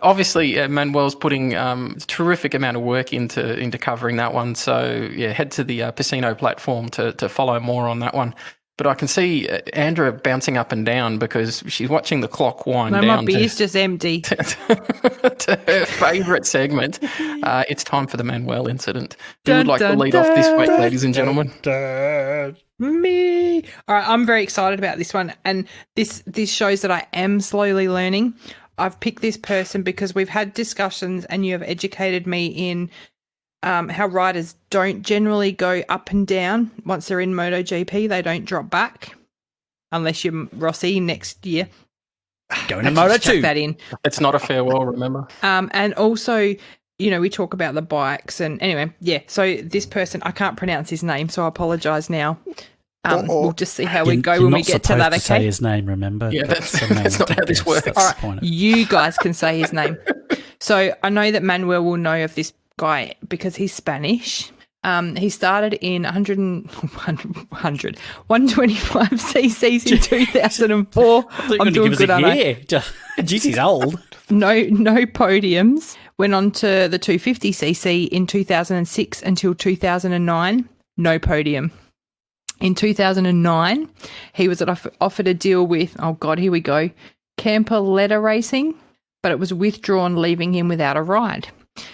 S2: Obviously, Manuel's putting a terrific amount of work into covering that one. So head to the Pecino platform to follow more on that one. But I can see Andrea bouncing up and down because she's watching the clock wind down.
S4: My beer's just empty.
S2: To her favourite segment. It's time for the Manuel incident. Who would like to lead off this week, ladies and gentlemen?
S4: Me. All right, I'm very excited about this one. And this shows that I am slowly learning. I've picked this person because we've had discussions and you have educated me in how riders don't generally go up and down once they're in MotoGP. They don't drop back. unless you're Rossi next year.
S3: Going to Moto2.
S4: That in.
S2: It's not a farewell, remember?
S4: And also, we talk about the bikes and anyway, yeah. So this person, I can't pronounce his name, so I apologise now. We'll just see how we go when we get to that. Okay.
S3: Say his name, remember?
S2: Yeah, that's not how this works.
S4: All right, you guys can say his name. So I know that Manuel will know of this guy because he's Spanish. He started in 125 cc's in 2004. I'm doing good, aren't I?
S3: Jeez, he's old.
S4: No podiums. Went on to the 250cc in 2006 until 2009. No podium. In 2009, he was offered a deal with, oh God, here we go, Campoletta Racing, but it was withdrawn, leaving him without a ride.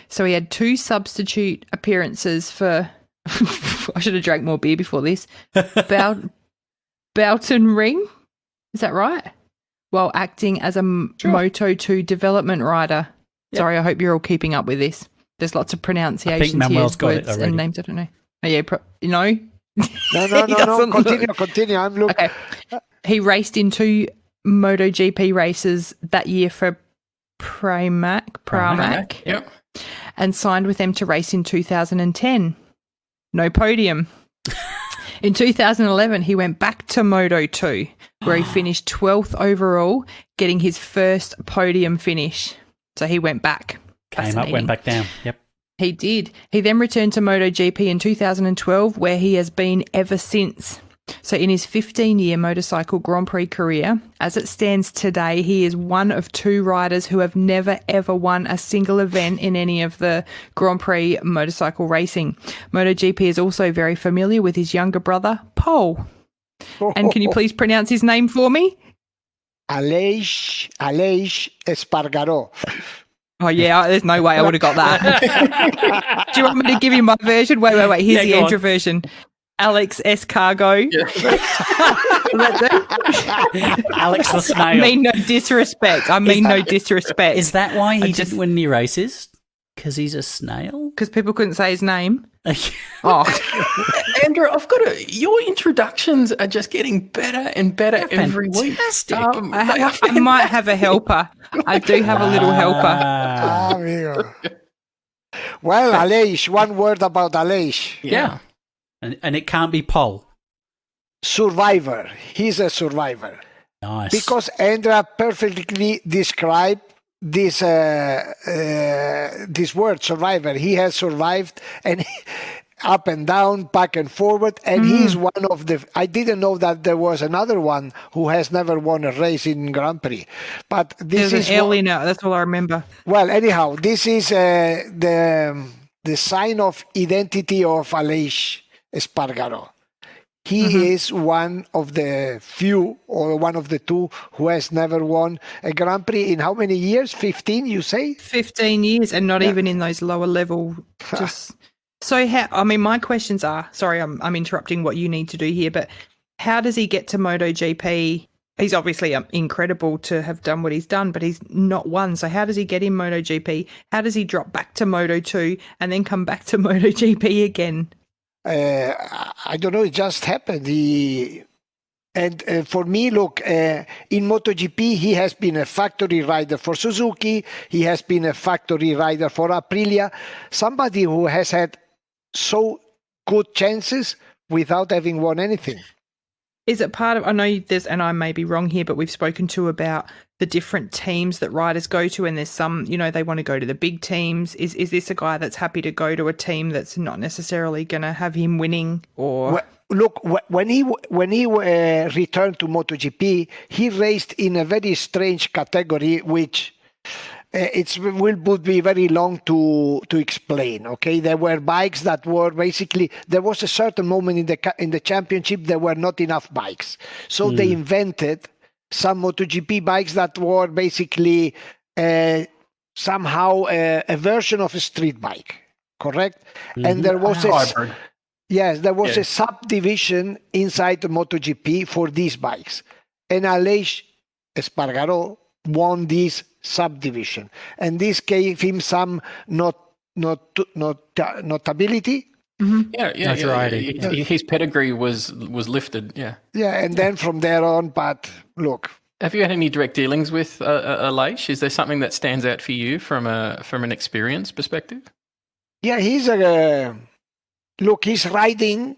S4: So he had 2 substitute appearances for, I should have drank more beer before this, Boughton Ring, is that right? While acting as a Moto2 development rider. Yep. Sorry, I hope you're all keeping up with this. There's lots of pronunciations here, words and names I don't know. Oh, yeah, No.
S5: Continue. I'm looking.
S4: Okay. He raced in 2 MotoGP races that year for Pramac.
S2: Yep.
S4: And signed with them to race in 2010. No podium. In 2011, he went back to Moto2, where he finished 12th overall, getting his first podium finish. So he went back.
S3: Came up, went back down. Yep.
S4: He did. He then returned to MotoGP in 2012, where he has been ever since. So in his 15-year motorcycle Grand Prix career, as it stands today, he is one of 2 riders who have never, ever won a single event in any of the Grand Prix motorcycle racing. MotoGP is also very familiar with his younger brother, Pol. And can you please pronounce his name for me?
S5: Aleix Espargaró.
S4: Oh, yeah, there's no way I would have got that. Do you want me to give you my version? Wait. Here's the Andrew version. Aleix Espargaró. Yeah.
S3: Alex the snail.
S4: I mean no disrespect.
S3: Is that why he didn't win any races? Because he's a snail?
S4: Because people couldn't say his name.
S2: Andrew, your introductions are just getting better and better every week.
S4: I might have a helper. I do have a little helper.
S5: Well, Aleix, one word about Aleix.
S2: Yeah.
S3: And it can't be Pol.
S5: Survivor. He's a survivor.
S3: Nice.
S5: Because Andrea perfectly described this word, survivor. He has survived and up and down, back and forward, and he's one of the... I didn't know that there was another one who has never won a race in Grand Prix. But this is...
S4: that's all I remember.
S5: Well, anyhow, this is the sign of identity of Aleix Espargaró. He is one of the few, or one of the 2, who has never won a Grand Prix in how many years? 15, you say?
S4: 15 years, and not even in those lower level. My questions are, sorry, I'm interrupting what you need to do here, but how does he get to MotoGP? He's obviously incredible to have done what he's done, but he's not won. So how does he get in MotoGP? How does he drop back to Moto2 and then come back to MotoGP again?
S5: I don't know. It just happened. For me, look, in MotoGP, he has been a factory rider for Suzuki. He has been a factory rider for Aprilia. Somebody who has had so good chances without having won anything.
S4: Is it part of, I know there's, and I may be wrong here, but we've spoken to about the different teams that riders go to, and there's some, they want to go to the big teams. Is this a guy that's happy to go to a team that's not necessarily going to have him winning? Or
S5: well, look, when he returned to MotoGP, he raced in a very strange category, which would be very long to explain. Okay, there were bikes that were basically, there was a certain moment in the championship there were not enough bikes, so they invented some MotoGP bikes that were basically somehow a version of a street bike, correct? And there was a subdivision inside the MotoGP for these bikes, and Aleix Espargaró won this subdivision, and this gave him some notability
S3: notoriety.
S2: His pedigree was lifted. Yeah.
S5: Yeah, and then from there on, but look.
S2: Have you had any direct dealings with Aleix? Is there something that stands out for you from an experience perspective?
S5: Yeah, he's riding.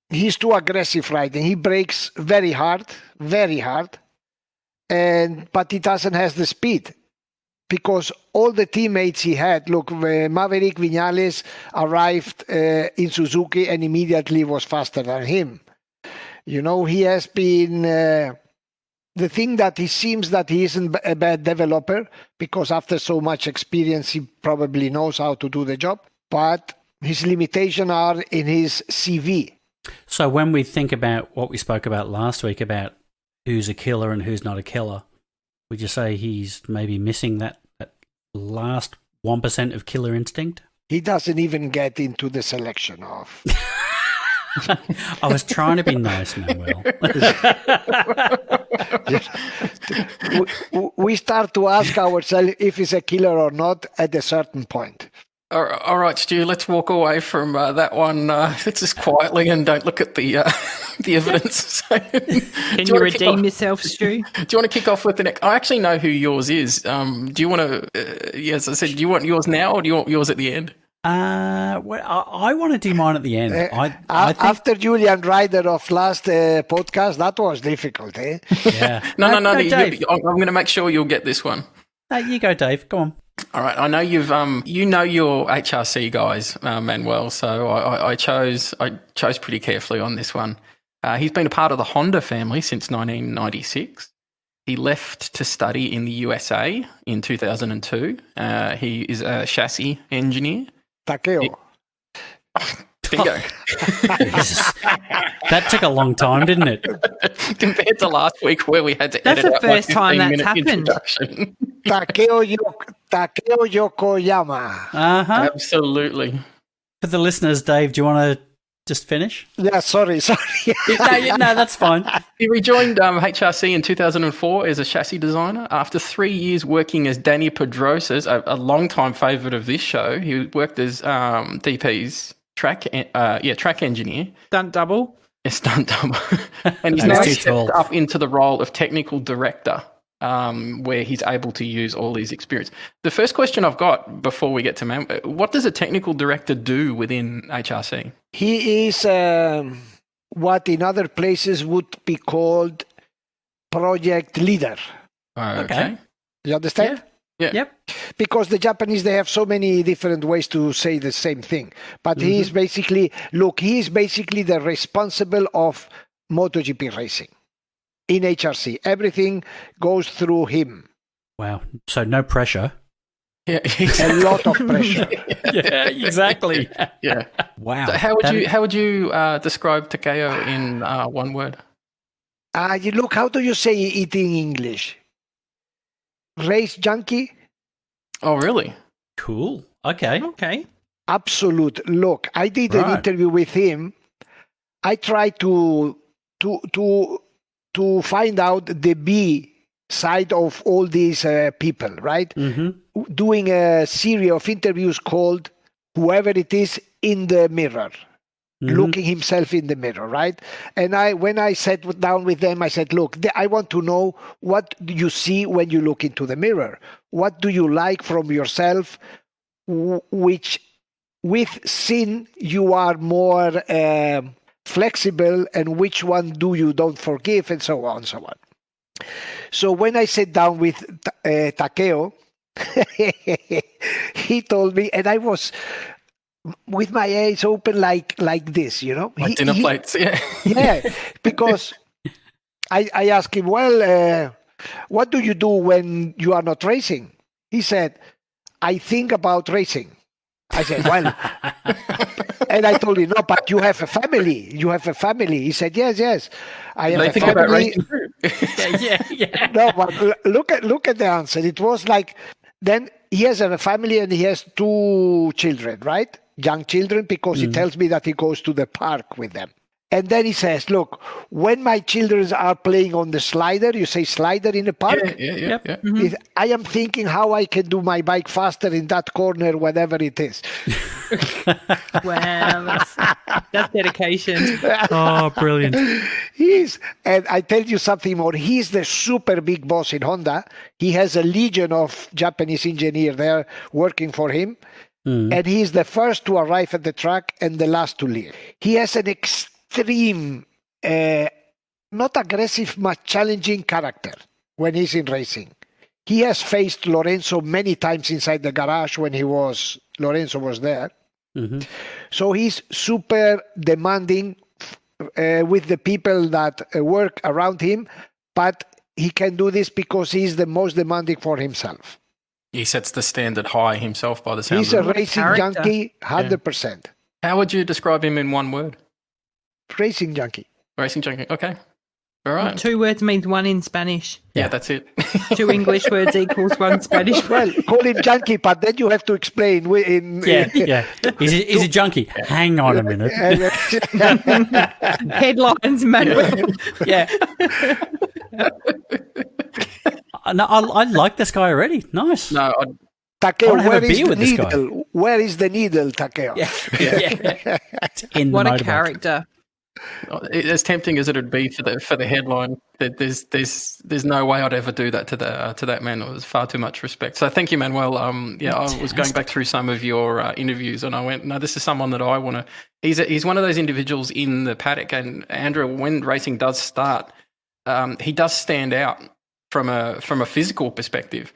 S5: He's too aggressive riding. He brakes very hard, but he doesn't have the speed. Because all the teammates he had, Maverick Viñales arrived in Suzuki and immediately was faster than him. He has been... the thing that he seems that he isn't a bad developer, because after so much experience, he probably knows how to do the job. But his limitations are in his CV.
S3: So when we think about what we spoke about last week about who's a killer and who's not a killer, would you say he's maybe missing that last 1% of killer instinct?
S5: He doesn't even get into the selection of.
S3: I was trying to be nice, Manuel.
S5: We start to ask ourselves if he's a killer or not at a certain point.
S2: All right, Stu, let's walk away from that one. Let's just quietly and don't look at the evidence.
S4: Can you redeem yourself, Stu?
S2: Do you want to kick off with the next? I actually know who yours is. Do you want to, as I said, do you want yours now or do you want yours at the end?
S3: Well, I want to do mine at the end. I think...
S5: After Julian Ryder of last podcast, that was difficult, eh?
S3: Yeah.
S2: No, Dave. I'm going to make sure you'll get this one.
S3: No, you go, Dave. Go on.
S2: All right. I know you've your HRC guys, Manuel. So I chose pretty carefully on this one. He's been a part of the Honda family since 1996. He left to study in the USA in 2002. He is a chassis engineer.
S5: Takeo.
S2: Bingo.
S3: That took a long time, didn't it?
S2: Compared to last week where we had to
S4: That's
S2: edit
S4: the
S2: out
S4: first time that's happened.
S5: Takeo Yokoyama.
S3: Uh-huh.
S2: Absolutely.
S3: For the listeners, Dave, do you want to just finish?
S5: Yeah, sorry.
S3: No, that's fine.
S2: He rejoined HRC in 2004 as a chassis designer. After 3 years working as Danny Pedrosa's, a long-time favourite of this show, he worked as DP's track engineer.
S4: Stunt double.
S2: A stunt double. And he's now stepped up into the role of technical director, where he's able to use all his experience. The first question I've got before we get to what does a technical director do within HRC?
S5: He is what in other places would be called project leader.
S2: Okay.
S5: You understand?
S2: Yeah.
S3: Yep.
S5: Because the Japanese, they have so many different ways to say the same thing. But he is basically the responsible of MotoGP racing in HRC. Everything goes through him.
S3: Wow. So no pressure.
S2: Yeah,
S5: exactly. A lot of pressure.
S3: Yeah, exactly.
S2: Yeah.
S3: Wow.
S2: So how would you describe Takeo in one word?
S5: How do you say it in English? Race junkie?
S2: Oh, really?
S3: Cool. Okay.
S5: Absolute. Look, I did an interview with him. I tried to find out the B side of all these people, right? Mm-hmm. Doing a series of interviews called Whoever It Is in the Mirror. Looking himself in the mirror, right? And when I sat down with them, I said, look, I want to know what you see when you look into the mirror. What do you like from yourself? With sin, you are more flexible, and which one do you don't forgive, and so on, so on. So when I sat down with Takeo, he told me, and I was with my eyes open like this,
S2: like dinner plates.
S5: Yeah, because I asked him, well, what do you do when you are not racing? He said, I think about racing. I said, well, and I told him, no, but you have a family. He said, yes. I have a family. About racing too.
S3: yeah.
S5: No, but look at the answer. It was like, then he has a family and he has 2 children, right? Young children, because he tells me that he goes to the park with them. And then he says, look, when my children are playing on the slider, you say slider in the park?
S2: Yeah.
S4: Mm-hmm.
S5: I am thinking how I can do my bike faster in that corner, whatever it is.
S4: Wow, that's dedication.
S3: Oh, brilliant.
S5: And I tell you something more. He's the super big boss in Honda. He has a legion of Japanese engineers there working for him. And he's the first to arrive at the track and the last to leave. He has an extreme, not aggressive, but challenging character when he's in racing. He has faced Lorenzo many times inside the garage when Lorenzo was there. Mm-hmm. So he's super demanding with the people that work around him, but he can do this because he's the most demanding for himself.
S2: He sets the standard high himself by the sound
S5: He's
S2: of
S5: a
S2: it.
S5: racing junkie, 100%.
S2: How would you describe him in one word?
S5: Racing junkie.
S2: Racing junkie, okay. All right.
S4: 2 words means 1 in Spanish.
S2: Yeah, that's it.
S4: 2 English words equals 1 Spanish.
S5: Well, call him junkie, but then you have to explain.
S3: Yeah. He's a junkie. Hang on a minute.
S4: Headlines, Manuel.
S3: Yeah. No, I like this guy already. Nice.
S2: No,
S5: Takeo,
S3: where is the
S5: needle? Where is the needle, Takeo?
S3: Yeah.
S4: What a character.
S2: as tempting as it would be for the headline, there's no way I'd ever do that to that man. It was far too much respect. So thank you, Manuel. I was going back through some of your interviews, and I went, no, this is someone that I want to. He's one of those individuals in the paddock, and Andrew, when racing does start, he does stand out from a physical perspective.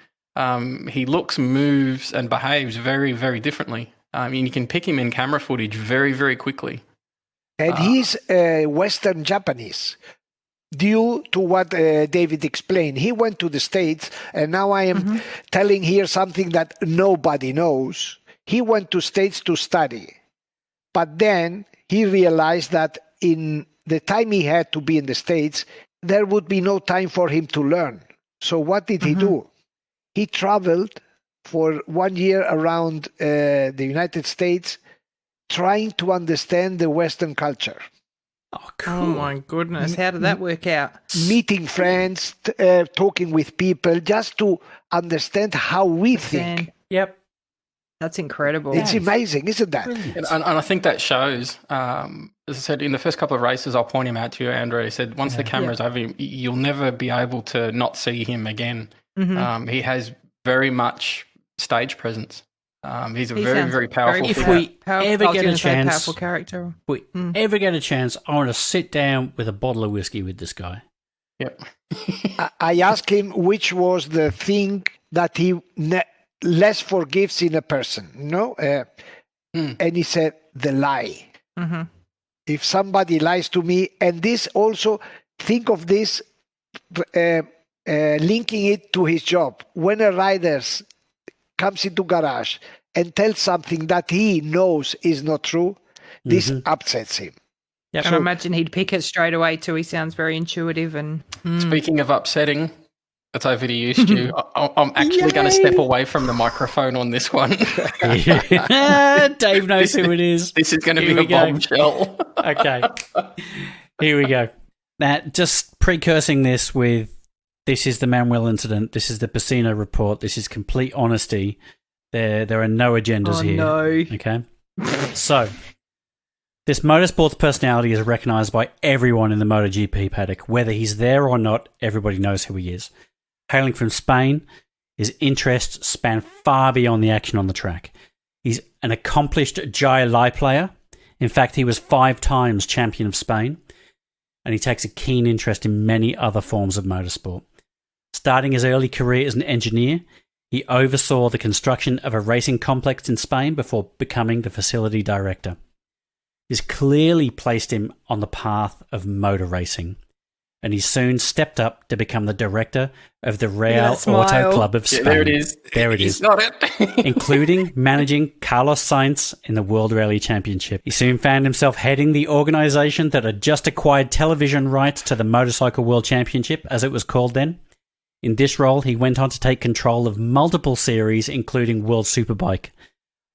S2: He looks, moves, and behaves very, very differently. I mean, you can pick him in camera footage very, very quickly.
S5: And he's Western Japanese. Due to what David explained, he went to the States, and now I am telling here something that nobody knows. He went to States to study, but then he realized that in the time he had to be in the States, there would be no time for him to learn. So what did he do? He traveled for 1 year around the United States, trying to understand the Western culture.
S3: Oh, cool.
S4: Oh, my goodness. How did that work out?
S5: Meeting friends, talking with people, just to understand how we think.
S3: Yep.
S4: That's incredible.
S5: It's amazing, isn't that?
S2: And I think that shows, as I said, in the first couple of races, I'll point him out to you, Andrew. He said, once the camera's over him, you'll never be able to not see him again. He has very much stage presence. He's a very, very powerful
S3: If we ever get a chance,
S4: powerful character.
S3: Ever get a chance, I want to sit down with a bottle of whiskey with this guy.
S2: Yep.
S5: I asked him which was the thing that he less forgives in a person, and he said, the lie. If somebody lies to me, and this also, think of this, linking it to his job. When a rider comes into garage and tells something that he knows is not true, this upsets him.
S4: Yep. And I imagine he'd pick it straight away too. He sounds very intuitive. And
S2: Speaking of upsetting, it's over to you, Stu. I'm actually going to step away from the microphone on this one.
S3: Dave knows who it is.
S2: This is going to be a bombshell.
S3: Okay. Here we go. Now, just precursing this with, this is the Manuel incident. This is the Pecino report. This is complete honesty. There are no agendas here.
S4: No.
S3: Okay. So, this motorsports personality is recognised by everyone in the MotoGP paddock. Whether he's there or not, everybody knows who he is. Hailing from Spain, his interests span far beyond the action on the track. He's an accomplished Jai player. In fact, he was 5 times champion of Spain, and he takes a keen interest in many other forms of motorsport. Starting his early career as an engineer, he oversaw the construction of a racing complex in Spain before becoming the facility director. This clearly placed him on the path of motor racing, and he soon stepped up to become the director of the Real Auto Club of Spain.
S2: Yeah, there it is.
S3: There it is.
S2: Got it.
S3: Including managing Carlos Sainz in the World Rally Championship. He soon found himself heading the organisation that had just acquired television rights to the Motorcycle World Championship, as it was called then. In this role, he went on to take control of multiple series, including World Superbike.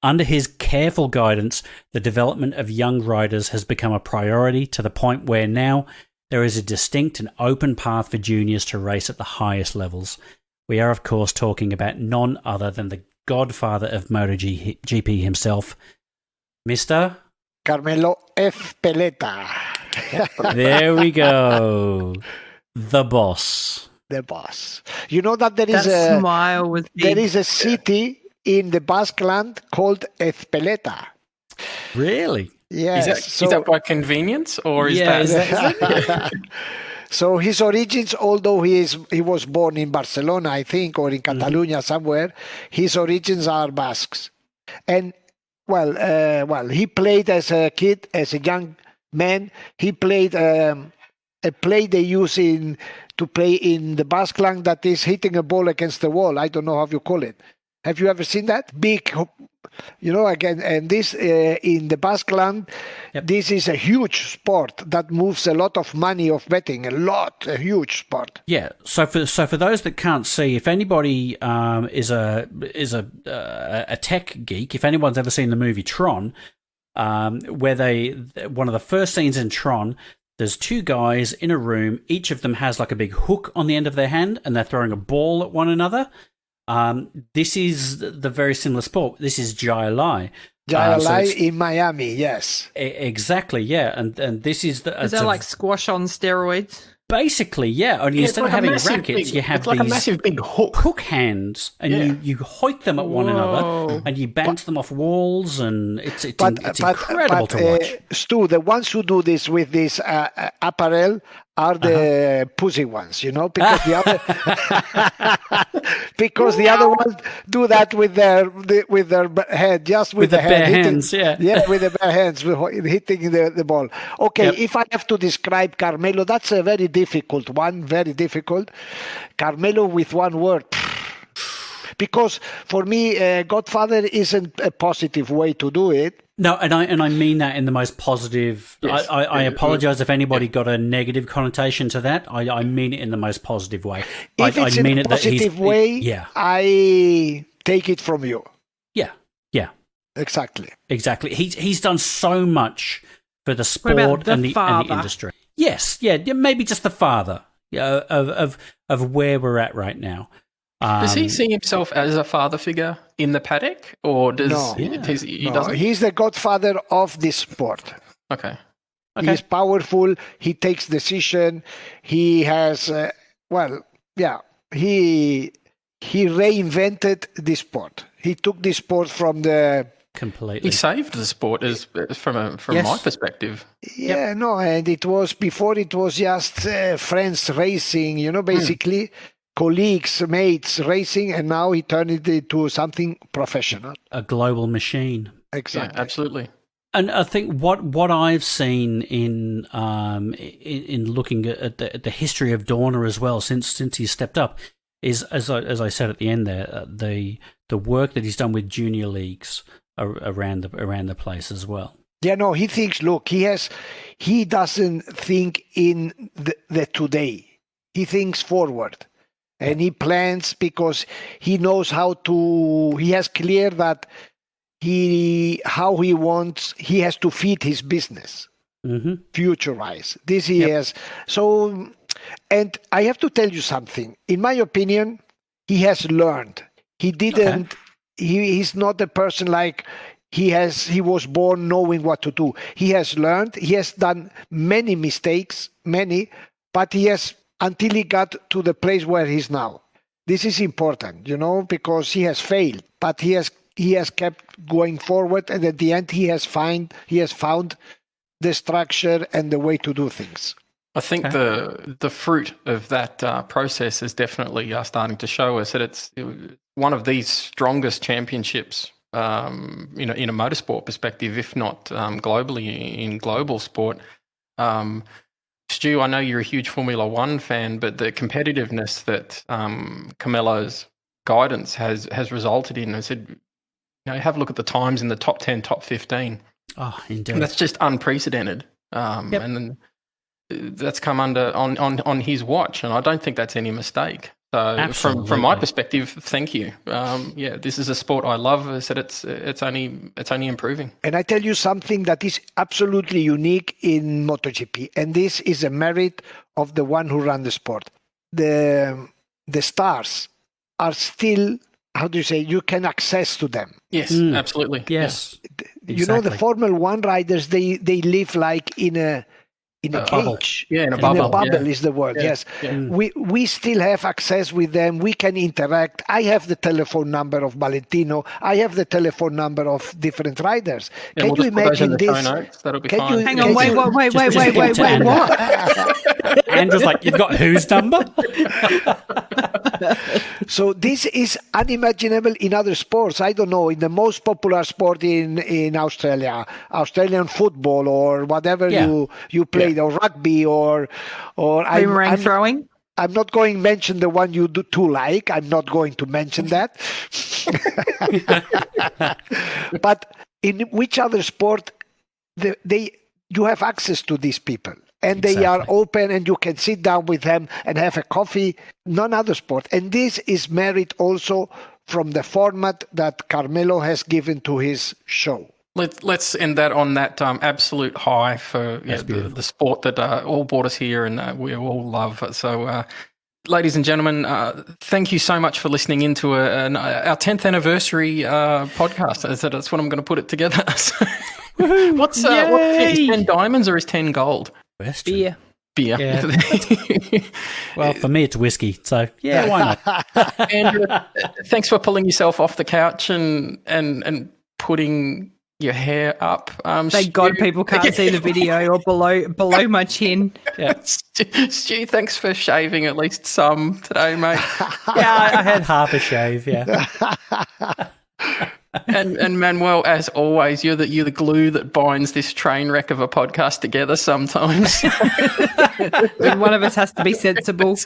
S3: Under his careful guidance, the development of young riders has become a priority to the point where now there is a distinct and open path for juniors to race at the highest levels. We are, of course, talking about none other than the godfather of MotoGP himself, Mr.
S5: Carmelo Ezpeleta.
S3: There we go. The boss.
S5: The boss. You know that there is a city in the Basque Land called Ezpeleta.
S3: Really?
S5: Yes.
S2: Is that by convenience, or is that?
S5: So his origins, although he was born in Barcelona, I think, or in Catalonia somewhere, his origins are Basques. And he played as a kid, as a young man. He played a play they use to play in the Basque Land, that is hitting a ball against the wall. I don't know how you call it. Have you ever seen that? Big, again, and this in the Basque Land, this is a huge sport that moves a lot of money of betting, a huge sport.
S3: Yeah. So for those that can't see, if anybody is a tech geek, if anyone's ever seen the movie Tron, where one of the first scenes in Tron, there's two guys in a room. Each of them has like a big hook on the end of their hand, and they're throwing a ball at one another. This is the very similar sport. This is Jai Alai.
S5: In Miami, yes.
S3: Exactly, yeah. And this is...
S4: Is that like squash on steroids?
S3: Basically, yeah. Only instead of having rackets, you have
S2: these a massive big hook
S3: hands, and you hoik them at one another, and you bounce them off walls, and it's incredible to watch.
S5: Stu, the ones who do this with this apparel are the pussy ones, because the other ones do that with their head, just with the
S3: bare
S5: head,
S3: hands,
S5: with the bare hands, hitting the ball. Okay, if I have to describe Carmelo, that's a very difficult one, very difficult. Carmelo with one word. Because for me, Godfather isn't a positive way to do it.
S3: No, and I mean that in the most positive. Yes. I apologize if anybody got a negative connotation to that. I mean it in the most positive way.
S5: If it's in a positive way, I take it from you.
S3: Yeah.
S5: Exactly.
S3: He's done so much for the sport and the industry. Yes, maybe just the father of where we're at right now.
S2: Does he see himself as a father figure in the paddock, or does he doesn't?
S5: He's the godfather of this sport.
S2: Okay.
S5: He's powerful. He takes decision. He has he reinvented this sport. He took this sport from the
S3: completely.
S2: He saved the sport from my perspective.
S5: Yeah, no, and it was before. It was just friends racing. Basically. Colleagues, mates, racing, and now he turned it into something professional.
S3: A global machine.
S5: Exactly.
S2: Yeah, absolutely.
S3: And I think what I've seen in looking at the history of Dorna as well since he stepped up is, as I said at the end there, the work that he's done with junior leagues around the place as well.
S5: Yeah, no, he thinks. Look, he doesn't think in the today. He thinks forward. And he plans because he knows he has clear that he has to feed his business, future-wise. This he has. So, and I have to tell you something. In my opinion, he has learned. He didn't, he's not a person like he was born knowing what to do. He has learned. He has done many mistakes, but he has, until he got to the place where he's now. This is important, because he has failed, but he has kept going forward, and at the end he has found the structure and the way to do things.
S2: I think the fruit of that process is definitely starting to show us that it's one of the strongest championships, in a motorsport perspective, if not globally in global sport. Stu, I know you're a huge Formula One fan, but the competitiveness that Carmelo's guidance has resulted in, I said, have a look at the times in the top 10, top 15.
S3: Oh, indeed.
S2: And that's just unprecedented. And then that's come on his watch, and I don't think that's any mistake. So from my perspective, thank you. This is a sport I love. I said it's only improving.
S5: And I tell you something that is absolutely unique in MotoGP, and this is a merit of the one who ran the sport. The stars are still, how do you say, you can access to them.
S2: Yes, absolutely.
S3: Yes.
S5: You exactly. know, the Formula One riders, they live like in a cage.
S2: Yeah, in a bubble.
S5: In a bubble is the word, yes. Yeah. We still have access with them. We can interact. I have the telephone number of Valentino. I have the telephone number of different riders.
S2: Yeah,
S5: Can you imagine this?
S2: That'll be fine.
S4: Hang on, wait, what?
S3: Andrew's like, you've got whose number?
S5: So this is unimaginable in other sports. I don't know, in the most popular sport in Australia, Australian football or whatever you played, or rugby or
S4: boomerang throwing.
S5: I'm not going to mention the one you do too like. I'm not going to mention that. But in which other sport you have access to these people? And they are open and you can sit down with them and have a coffee. None other sport. And this is merit also from the format that Carmelo has given to his show.
S2: Let's end that on that absolute high for the sport that all brought us here and we all love. So, ladies and gentlemen, thank you so much for listening into our 10th anniversary podcast. That's what I'm going to put it together. So, what's is 10 diamonds or is 10 gold?
S4: Beer.
S2: Yeah.
S3: Well, for me, it's whiskey. So, why not?
S2: Andrew, thanks for pulling yourself off the couch and putting your hair up.
S4: Thank God people can't see the video or below my chin.
S3: Yeah.
S2: Stu, thanks for shaving at least some today, mate.
S3: I had half a shave,
S2: And Manuel, as always, you're the glue that binds this train wreck of a podcast together sometimes.
S4: One of us has to be sensible.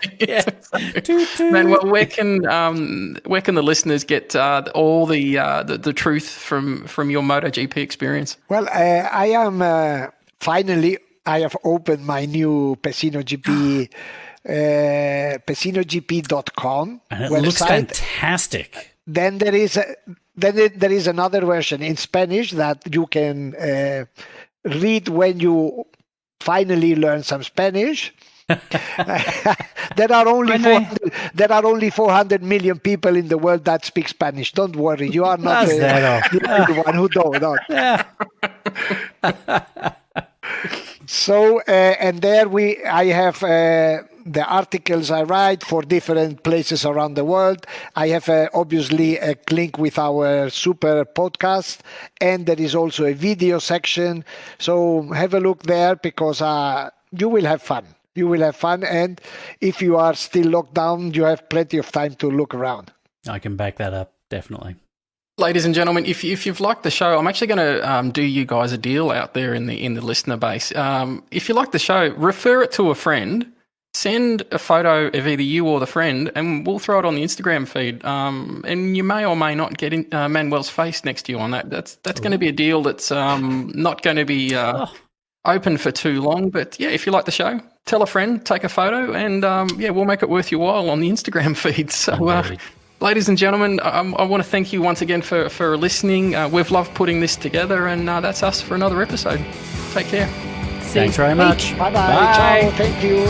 S2: Manuel, where can the listeners get all the truth from your MotoGP experience?
S5: Well, I am finally. I have opened my new Pecino GP, pecinogp.com
S3: and it
S5: website.
S3: Looks fantastic.
S5: Then there is another version in Spanish that you can read when you finally learn some Spanish. There are only 400 million people in the world that speak Spanish. Don't worry, you are not the one who don't.
S3: Yeah.
S5: So and there I have the articles I write for different places around the world. I have obviously a link with our super podcast, and there is also a video section. So have a look there because you will have fun. You will have fun, and if you are still locked down, you have plenty of time to look around.
S3: I can back that up, definitely.
S2: Ladies and gentlemen, if you've liked the show, I'm actually going to do you guys a deal out there in the listener base. If you like the show, refer it to a friend, send a photo of either you or the friend, and we'll throw it on the Instagram feed. And you may or may not get Manuel's face next to you on that. That's going to be a deal that's not going to be open for too long. But yeah, if you like the show, tell a friend, take a photo, and we'll make it worth your while on the Instagram feed. So. Ladies and gentlemen, I want to thank you once again for listening. We've loved putting this together, and that's us for another episode. Take care.
S3: Thanks very much.
S5: Bye-bye. Ciao. Thank you.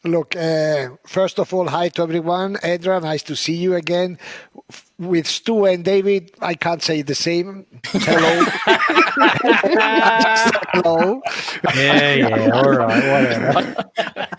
S5: Look, first of all, hi to everyone. Edra, nice to see you again. With Stu and David, I can't say the same. Hello. Hello.
S3: Yeah, all right, whatever.